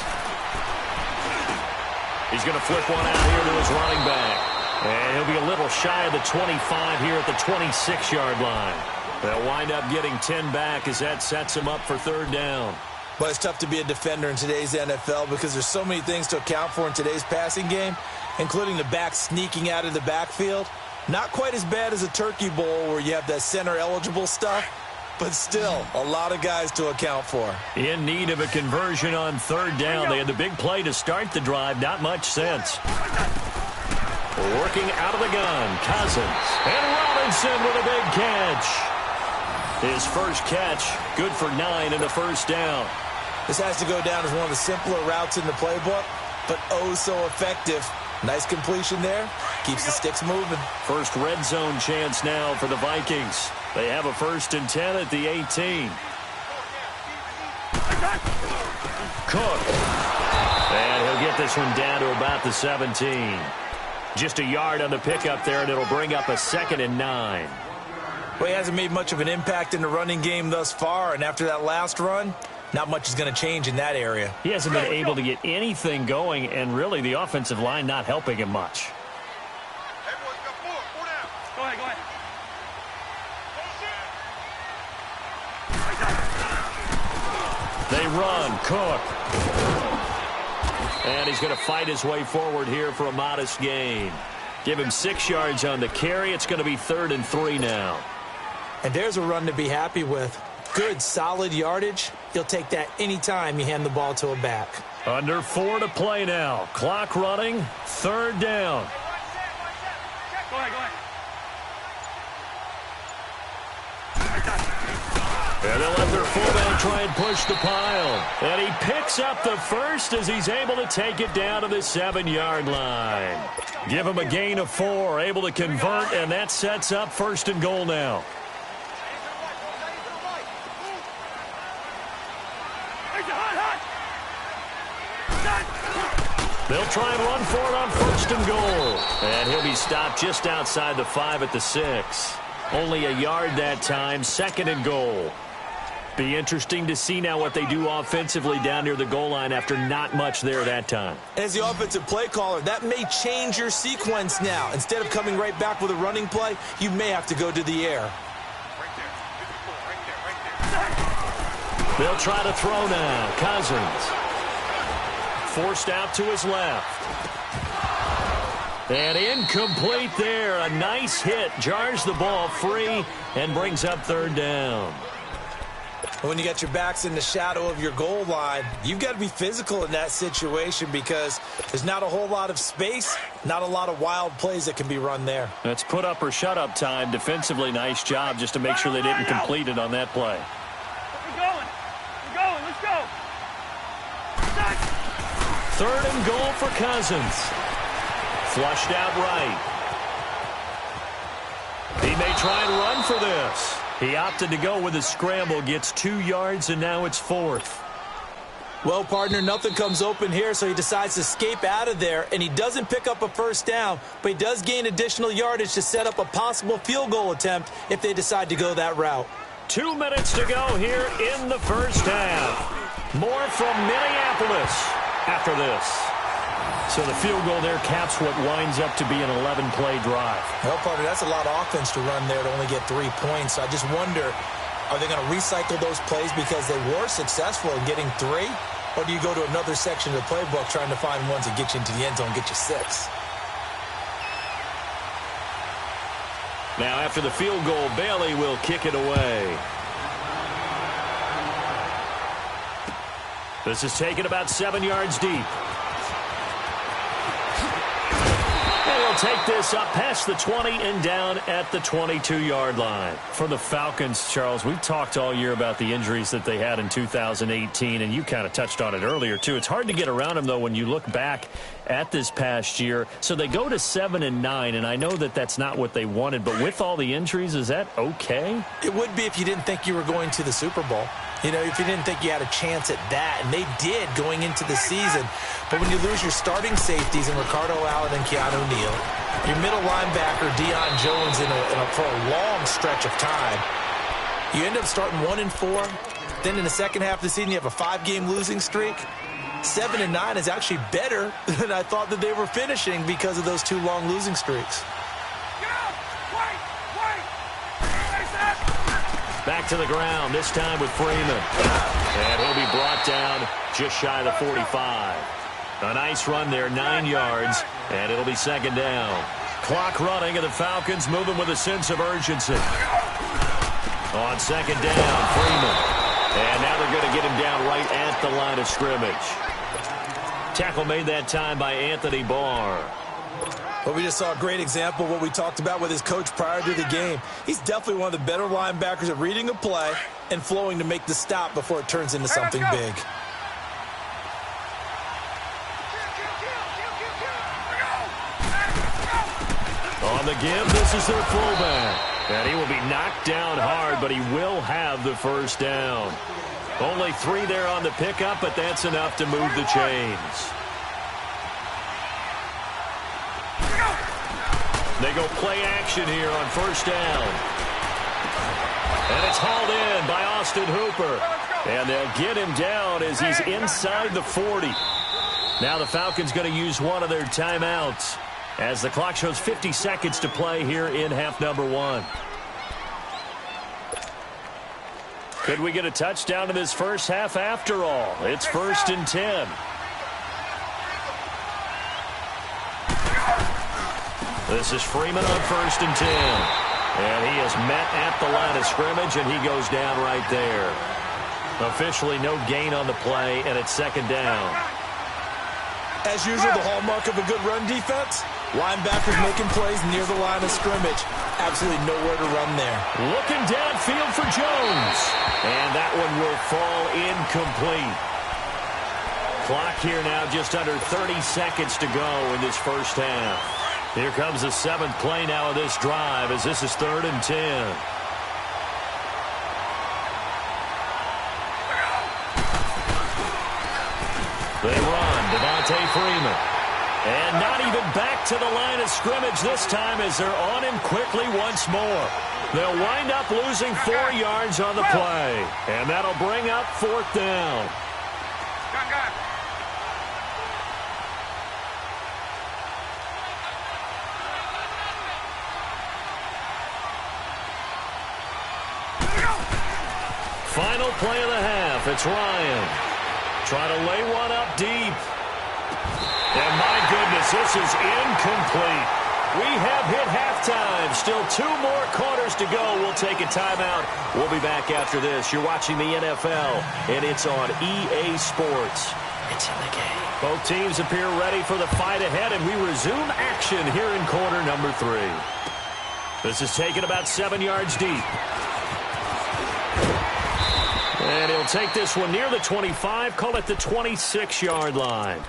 He's going to flip one out here to his running back. And he'll be a little shy of the 25 here at the 26-yard line. They'll wind up getting 10 back as that sets him up for third down. But it's tough to be a defender in today's NFL because there's so many things to account for in today's passing game, including the back sneaking out of the backfield. Not quite as bad as a turkey bowl where you have that center-eligible stuff, but still a lot of guys to account for. In need of a conversion on third down. They had the big play to start the drive. Not much sense. Working out of the gun. Cousins. And Robinson with a big catch. His first catch, good for 9 and a first down. This has to go down as one of the simpler routes in the playbook, but oh so effective. Nice completion there. Keeps the sticks moving. First red zone chance now for the Vikings. They have a 1st and 10 at the 18. Cook. And he'll get this one down to about the 17. Just a yard on the pickup there, and it'll bring up a 2nd and 9. Well, he hasn't made much of an impact in the running game thus far, and after that last run, not much is going to change in that area. He hasn't been able to get anything going, and really the offensive line not helping him much. Everyone's got four down. Go ahead, go ahead. They run. Cook. And he's going to fight his way forward here for a modest gain. Give him 6 yards on the carry. It's going to be 3rd and 3 now. And there's a run to be happy with. Good, solid yardage. You'll take that anytime you hand the ball to a back. Under 4 to play now. Clock running. 3rd down. Go ahead, go ahead. And they'll let their fullback try and push the pile. And he picks up the first as he's able to take it down to the 7-yard line. Give him a gain of 4, able to convert, and that sets up 1st and goal now. They'll try and run for it on 1st and goal. And he'll be stopped just outside the 5 at the 6. Only a yard that time, 2nd and goal. Be interesting to see now what they do offensively down near the goal line after not much there that time. As the offensive play caller, that may change your sequence now. Instead of coming right back with a running play, you may have to go to the air. They'll try to throw now. Cousins. Forced out to his left. And incomplete there. A nice hit. Jars the ball free and brings up 3rd down. When you got your backs in the shadow of your goal line, you've got to be physical in that situation because there's not a whole lot of space, not a lot of wild plays that can be run there. That's put up or shut up time. Defensively, nice job just to make sure they didn't complete it on that play. We're going, let's go. 3rd and goal for Cousins. Flushed out right. He may try and run for this. He opted to go with a scramble, gets 2 yards, and now it's 4th. Well, partner, nothing comes open here, so he decides to escape out of there, and he doesn't pick up a first down, but he does gain additional yardage to set up a possible field goal attempt if they decide to go that route. 2 minutes to go here in the first half. More from Minneapolis after this. So the field goal there caps what winds up to be an 11-play drive. Well, partner, that's a lot of offense to run there to only get 3 points. I just wonder, are they going to recycle those plays because they were successful in getting 3? Or do you go to another section of the playbook trying to find ones that get you into the end zone, get you 6? Now after the field goal, Bailey will kick it away. This is taken about 7 yards deep. And he'll take this up past the 20 and down at the 22-yard line. For the Falcons, Charles, we've talked all year about the injuries that they had in 2018, and you kind of touched on it earlier, too. It's hard to get around them, though, when you look back at this past year. So they go to 7-9, and I know that that's not what they wanted, but with all the injuries, is that okay? It would be if you didn't think you were going to the Super Bowl. You know, if you didn't think you had a chance at that, and they did going into the season. But when you lose your starting safeties in Ricardo Allen and Keanu Neal, your middle linebacker Deion Jones for a long stretch of time, you end up starting 1-4. Then in the second half of the season, you have a 5-game losing streak. 7-9 is actually better than I thought that they were finishing because of those 2 long losing streaks. Back to the ground, this time with Freeman. And he'll be brought down just shy of the 45. A nice run there, 9 yards, and it'll be 2nd down. Clock running, and the Falcons moving with a sense of urgency. On 2nd down, Freeman. And now they're going to get him down right at the line of scrimmage. Tackle made that time by Anthony Barr. Well, we just saw a great example of what we talked about with his coach prior to the game. He's definitely one of the better linebackers at reading a play and flowing to make the stop before it turns into something big. On the give, this is their fullback. And he will be knocked down hard, but he will have the first down. Only 3 there on the pickup, but that's enough to move the chains. They go play action here on 1st down. And it's hauled in by Austin Hooper. And they'll get him down as he's inside the 40. Now the Falcons going to use one of their timeouts as the clock shows 50 seconds to play here in half number 1. Could we get a touchdown in this first half after all? It's 1st and 10. This is Freeman on 1st and 10. And he is met at the line of scrimmage, and he goes down right there. Officially no gain on the play, and it's 2nd down. As usual, the hallmark of a good run defense, linebackers making plays near the line of scrimmage. Absolutely nowhere to run there. Looking downfield for Jones. And that one will fall incomplete. Clock here now just under 30 seconds to go in this first half. Here comes the 7th play now of this drive as this is 3rd and 10. They run, Devontae Freeman. And not even back to the line of scrimmage this time as they're on him quickly once more. They'll wind up losing 4 yards on the play. And that'll bring up 4th down. Final play of the half. It's Ryan. Trying to lay one up deep. And my goodness, this is incomplete. We have hit halftime. Still 2 more quarters to go. We'll take a timeout. We'll be back after this. You're watching the NFL, and it's on EA Sports. It's in the game. Both teams appear ready for the fight ahead, and we resume action here in quarter number 3. This is taken about 7 yards deep. And he'll take this one near the 25, call it the 26-yard line.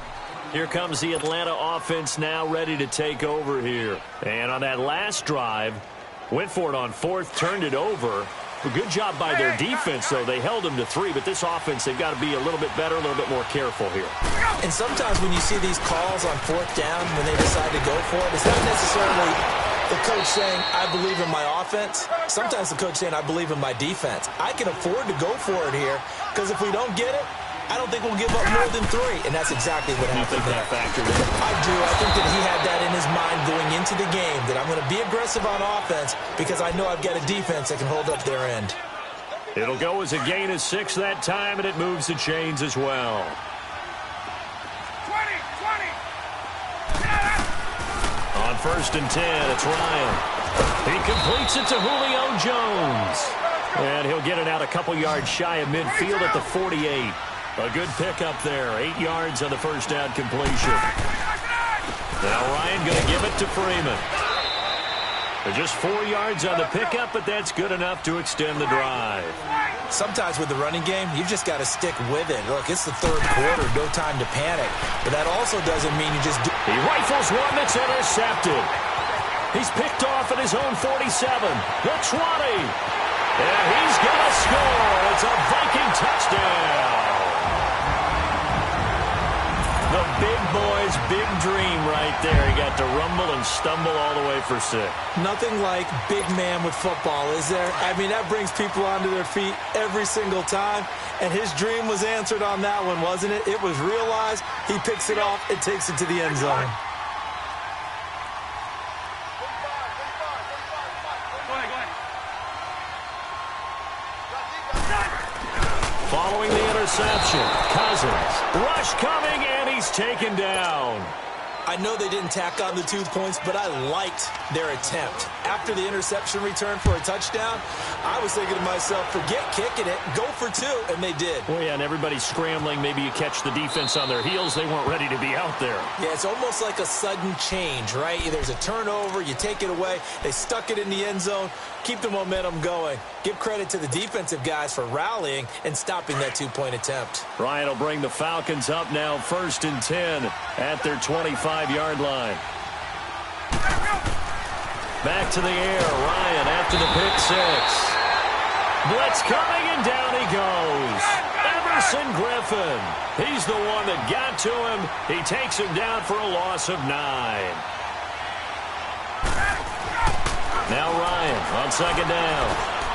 Here comes the Atlanta offense now ready to take over here. And on that last drive, went for it on 4th, turned it over. A good job by their defense, though. They held them to 3, but this offense, they've got to be a little bit better, a little bit more careful here. And sometimes when you see these calls on 4th down, when they decide to go for it, it's not necessarily the coach saying, I believe in my offense. Sometimes the coach saying, I believe in my defense. I can afford to go for it here, because if we don't get it, I don't think we'll give up more than 3, and that's exactly what happened there. That factored in? I do. I think that he had that in his mind going into the game, that I'm going to be aggressive on offense because I know I've got a defense that can hold up their end. It'll go as a gain of 6 that time, and it moves the chains as well. 20. On 1st and 10, it's Ryan. He completes it to Julio Jones. And he'll get it out a couple yards shy of midfield at the 48. A good pickup there. 8 yards on the first down completion. Now Ryan going to give it to Freeman. Just 4 yards on the pickup, but that's good enough to extend the drive. Sometimes with the running game, you've just got to stick with it. Look, it's the 3rd quarter, no time to panic. But that also doesn't mean you just do. He rifles one that's intercepted. He's picked off at his own 47. The 20. And he's going to score. It's a Viking touchdown. The big boy's big dream right there. He got to rumble and stumble all the way for 6. Nothing like big man with football, is there? I mean, that brings people onto their feet every single time. And his dream was answered on that one, wasn't it? It was realized. He picks it off and takes it to the end zone. Following the interception, Cousins. Rush coming, and he's taken down. I know they didn't tack on the 2 points, but I liked their attempt. After the interception return for a touchdown, I was thinking to myself, forget kicking it, go for 2, and they did. Well, yeah, and everybody's scrambling. Maybe you catch the defense on their heels. They weren't ready to be out there. Yeah, it's almost like a sudden change, right? There's a turnover, you take it away, they stuck it in the end zone, keep the momentum going. Give credit to the defensive guys for rallying and stopping that 2-point attempt. Ryan will bring the Falcons up now 1st and 10 at their 25-yard line. Back to the air. Ryan after the pick 6. Blitz coming, and down he goes. Everson Griffin. He's the one that got to him. He takes him down for a loss of 9. Now Ryan on 2nd down.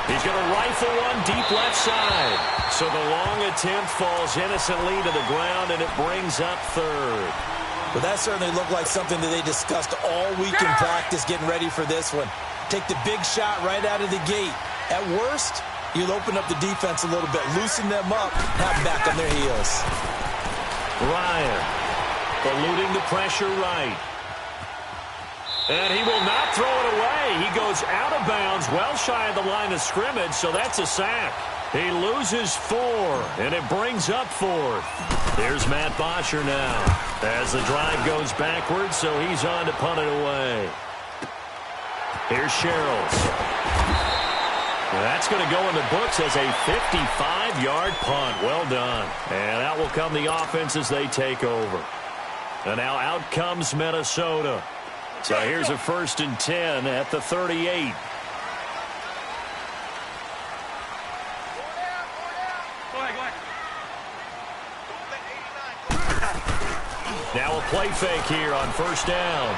He's going to rifle one deep left side. So the long attempt falls innocently to the ground, and it brings up 3rd. Well, that certainly looked like something that they discussed all week in practice getting ready for this one. Take the big shot right out of the gate. At worst, you'll open up the defense a little bit, loosen them up, have them back on their heels. Ryan eluding the pressure right. And he will not throw it away. He goes out of bounds, well shy of the line of scrimmage, so that's a sack. He loses 4, and it brings up 4th. Here's Matt Bosher now as the drive goes backwards, so he's on to punt it away. Here's Sherrills. That's going to go in the books as a 55-yard punt. Well done. And out will come the offense as they take over. And now out comes Minnesota. So here's a 1st and 10 at the 38. Now a play fake here on 1st down.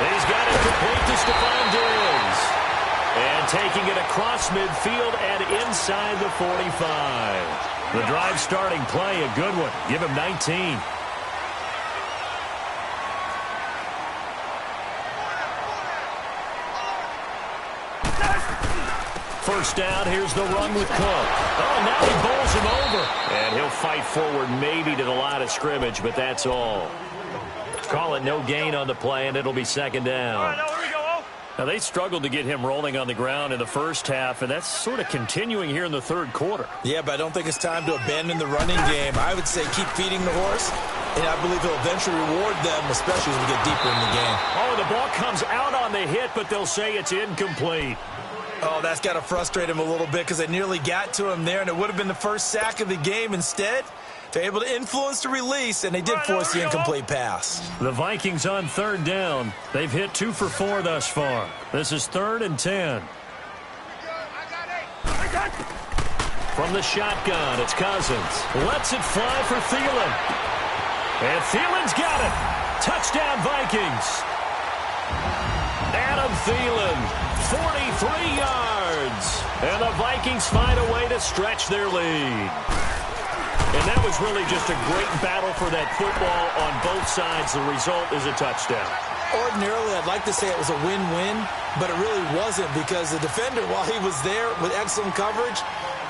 He's got it complete to Stephon Diggs. And taking it across midfield and inside the 45. The drive starting play, a good one. Give him 19. First down, here's the run with Cook. Oh, now he bowls him over. And he'll fight forward maybe to the line of scrimmage, but that's all. Call it no gain on the play, and it'll be 2nd down. Now, they struggled to get him rolling on the ground in the first half, and that's sort of continuing here in the 3rd quarter. Yeah, but I don't think it's time to abandon the running game. I would say keep feeding the horse, and I believe he'll eventually reward them, especially as we get deeper in the game. Oh, the ball comes out on the hit, but they'll say it's incomplete. Oh, that's got to frustrate him a little bit because they nearly got to him there, and it would have been the first sack of the game. Instead, they're able to influence the release, and they did force the incomplete pass. The Vikings on 3rd down. They've hit 2 for 4 thus far. This is 3rd and 10. From the shotgun, it's Cousins. Lets it fly for Thielen. And Thielen's got it. Touchdown, Vikings. Adam Thielen, 43 yards. And the Vikings find a way to stretch their lead. And that was really just a great battle for that football on both sides. The result is a touchdown. Ordinarily, I'd like to say it was a win-win, but it really wasn't because the defender, while he was there with excellent coverage,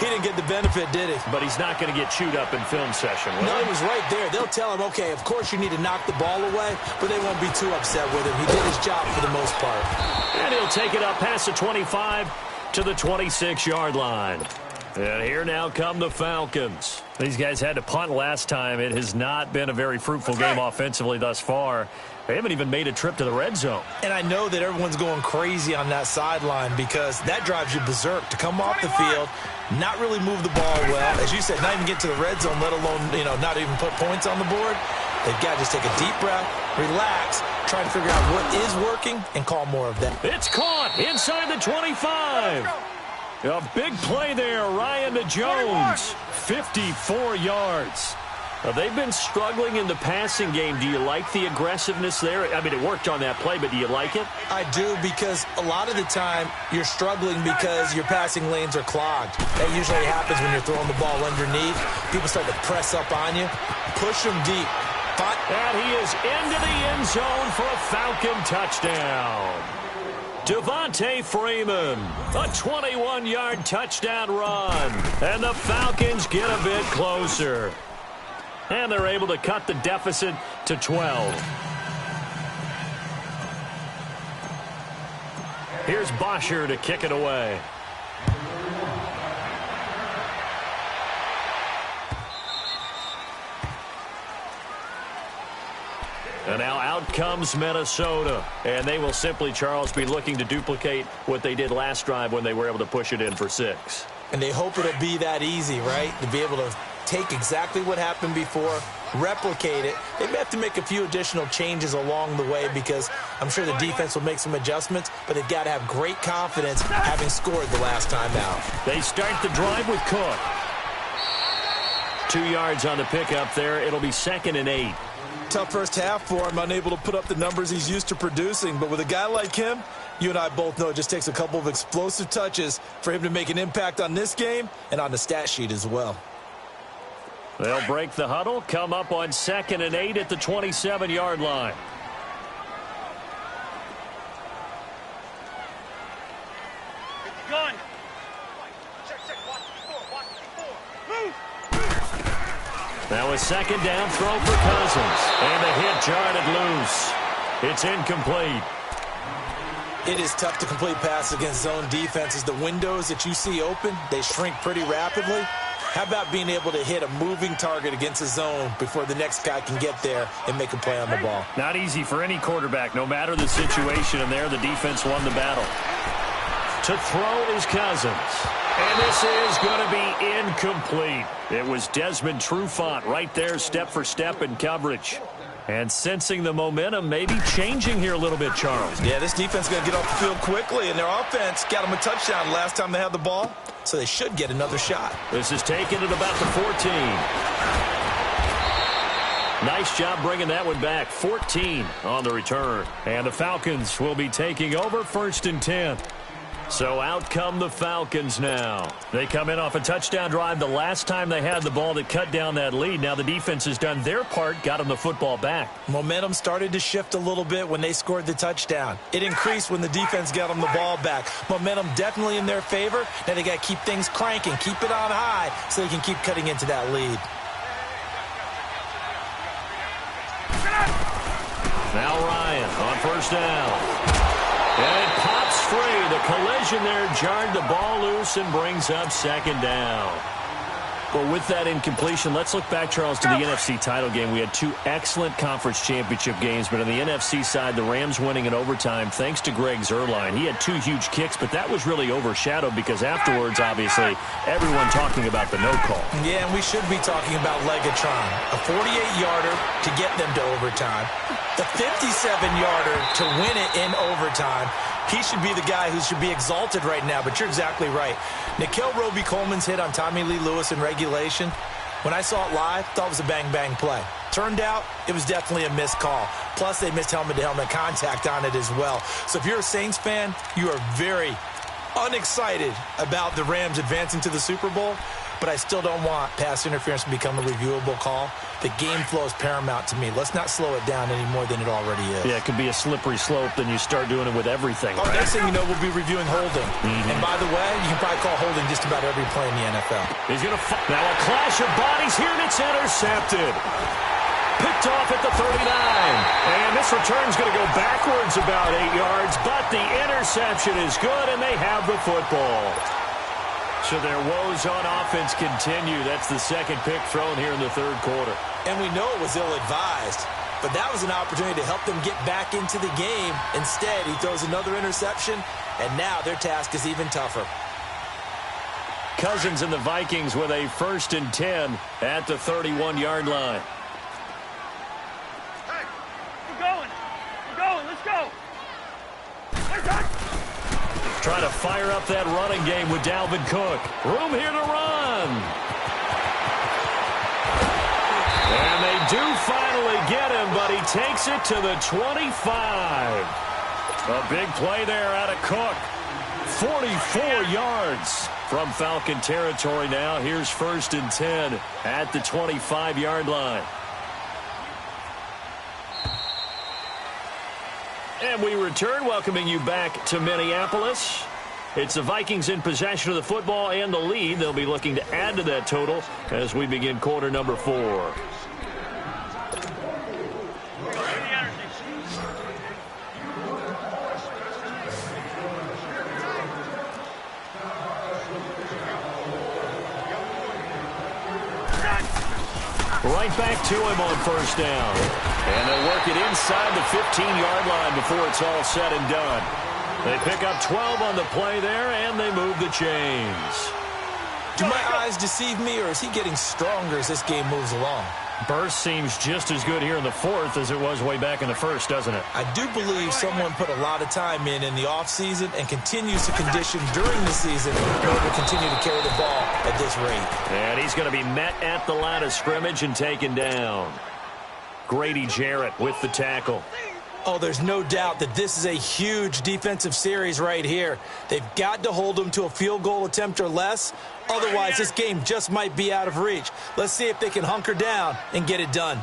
he didn't get the benefit, did he? But he's not going to get chewed up in film session, will No, he? he was right there. They'll tell him, okay, of course you need to knock the ball away, but they won't be too upset with him. He did his job for the most part. And he'll take it up past the 25 to the 26-yard line. And here now come the Falcons. These guys had to punt last time. It has not been a very fruitful game offensively thus far. They haven't even made a trip to the red zone. And I know that everyone's going crazy on that sideline because that drives you berserk to come off the field, not really move the ball well. As you said, not even get to the red zone, let alone, not even put points on the board. They've got to just take a deep breath, relax, try to figure out what is working, and call more of that. It's caught inside the 25. A big play there, Ryan to Jones, 54 yards. They've been struggling in the passing game. Do you like the aggressiveness there? I mean, it worked on that play, but do you like it? I do, because a lot of the time you're struggling because your passing lanes are clogged. That usually happens when you're throwing the ball underneath. People start to press up on you. Push them deep. And he is into the end zone for a Falcon touchdown. Devontae Freeman, a 21-yard touchdown run. And the Falcons get a bit closer. And they're able to cut the deficit to 12. Here's Bosher to kick it away. And now out comes Minnesota. And they will simply, Charles, be looking to duplicate what they did last drive when they were able to push it in for 6. And they hope it'll be that easy, right? To be able to take exactly what happened before, replicate it. They may have to make a few additional changes along the way because I'm sure the defense will make some adjustments, but they've got to have great confidence having scored the last time out. They start the drive with Cook. 2 yards on the pickup there. It'll be 2nd and 8. Tough first half for him, unable to put up the numbers he's used to producing. But with a guy like him, you and I both know it just takes a couple of explosive touches for him to make an impact on this game and on the stat sheet as well. They'll break the huddle, come up on 2nd and 8 at the 27-yard line. Gun. Check. Watch the 4. Move. Now a 2nd down throw for Cousins. And the hit jarred it loose. It's incomplete. It is tough to complete passes against zone defenses. The windows that you see open, they shrink pretty rapidly. How about being able to hit a moving target against a zone before the next guy can get there and make a play on the ball? Not easy for any quarterback, no matter the situation. And there, the defense won the battle. To throw is Cousins. And this is going to be incomplete. It was Desmond Trufant right there, step for step in coverage. And sensing the momentum, maybe changing here a little bit, Charles. Yeah, this defense is going to get off the field quickly, and their offense got them a touchdown last time they had the ball, so they should get another shot. This is taken at about the 14. Nice job bringing that one back. 14 on the return. And the Falcons will be taking over 1st and 10. So out come the Falcons now. They come in off a touchdown drive the last time they had the ball that cut down that lead. Now the defense has done their part, got them the football back. Momentum started to shift a little bit when they scored the touchdown. It increased when the defense got them the ball back. Momentum definitely in their favor. Now they got to keep things cranking, keep it on high so they can keep cutting into that lead. Now Ryan on 1st down. And it pops free. The collision there jarred the ball loose and brings up 2nd down. Well, with that incompletion, let's look back, Charles, to the NFC title game. We had 2 excellent conference championship games, but on the NFC side, the Rams winning in overtime thanks to Greg Zuerlein. He had 2 huge kicks, but that was really overshadowed because afterwards, obviously, everyone talking about the no call. Yeah, and we should be talking about Legatron. A 48-yarder to get them to overtime. The 57-yarder to win it in overtime. He should be the guy who should be exalted right now, but you're exactly right. Nikhil Roby-Coleman's hit on Tommy Lee Lewis in regulation, when I saw it live, thought it was a bang-bang play. Turned out, it was definitely a missed call. Plus, they missed helmet-to-helmet contact on it as well. So if you're a Saints fan, you are very unexcited about the Rams advancing to the Super Bowl, but I still don't want pass interference to become a reviewable call. The game flow is paramount to me. Let's not slow it down any more than it already is. Yeah, it could be a slippery slope, then you start doing it with everything. Oh, right? Next thing you know, we'll be reviewing holding. And by the way, you can probably call holding just about every play in the NFL. He's going to now a clash of bodies here, and it's intercepted. Picked off at the 39. And this return's going to go backwards about 8 yards, but the interception is good, and they have the football. So their woes on offense continue. That's the second pick thrown here in the third quarter. And we know it was ill-advised, but that was an opportunity to help them get back into the game. Instead, he throws another interception, and now their task is even tougher. Cousins and the Vikings with a 1st and 10 at the 31-yard line. Hey, we're going. We're going. Let's go. Trying to fire up that running game with Dalvin Cook. Room here to run. And they do finally get him, but he takes it to the 25. A big play there out of Cook. 44 yards from Falcon territory now. Here's 1st and 10 at the 25-yard line. And we return, welcoming you back to Minneapolis. It's the Vikings in possession of the football and the lead. They'll be looking to add to that total as we begin quarter number 4. Right back to him on 1st down. And they'll work it inside the 15-yard line before it's all said and done. They pick up 12 on the play there, and they move the chains. Do my eyes deceive me, or is he getting stronger as this game moves along? Burst seems just as good here in the 4th as it was way back in the 1st, doesn't it? I do believe someone put a lot of time in the offseason and continues to condition during the season in order to continue to carry the ball at this rate. And he's going to be met at the line of scrimmage and taken down. Grady Jarrett with the tackle. Oh, there's no doubt that this is a huge defensive series right here. They've got to hold them to a field goal attempt or less. Otherwise, this game just might be out of reach. Let's see if they can hunker down and get it done.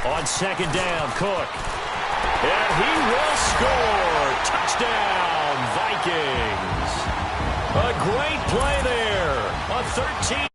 On 2nd down, Cook. And he will score. Touchdown, Vikings. A great play there. A 13.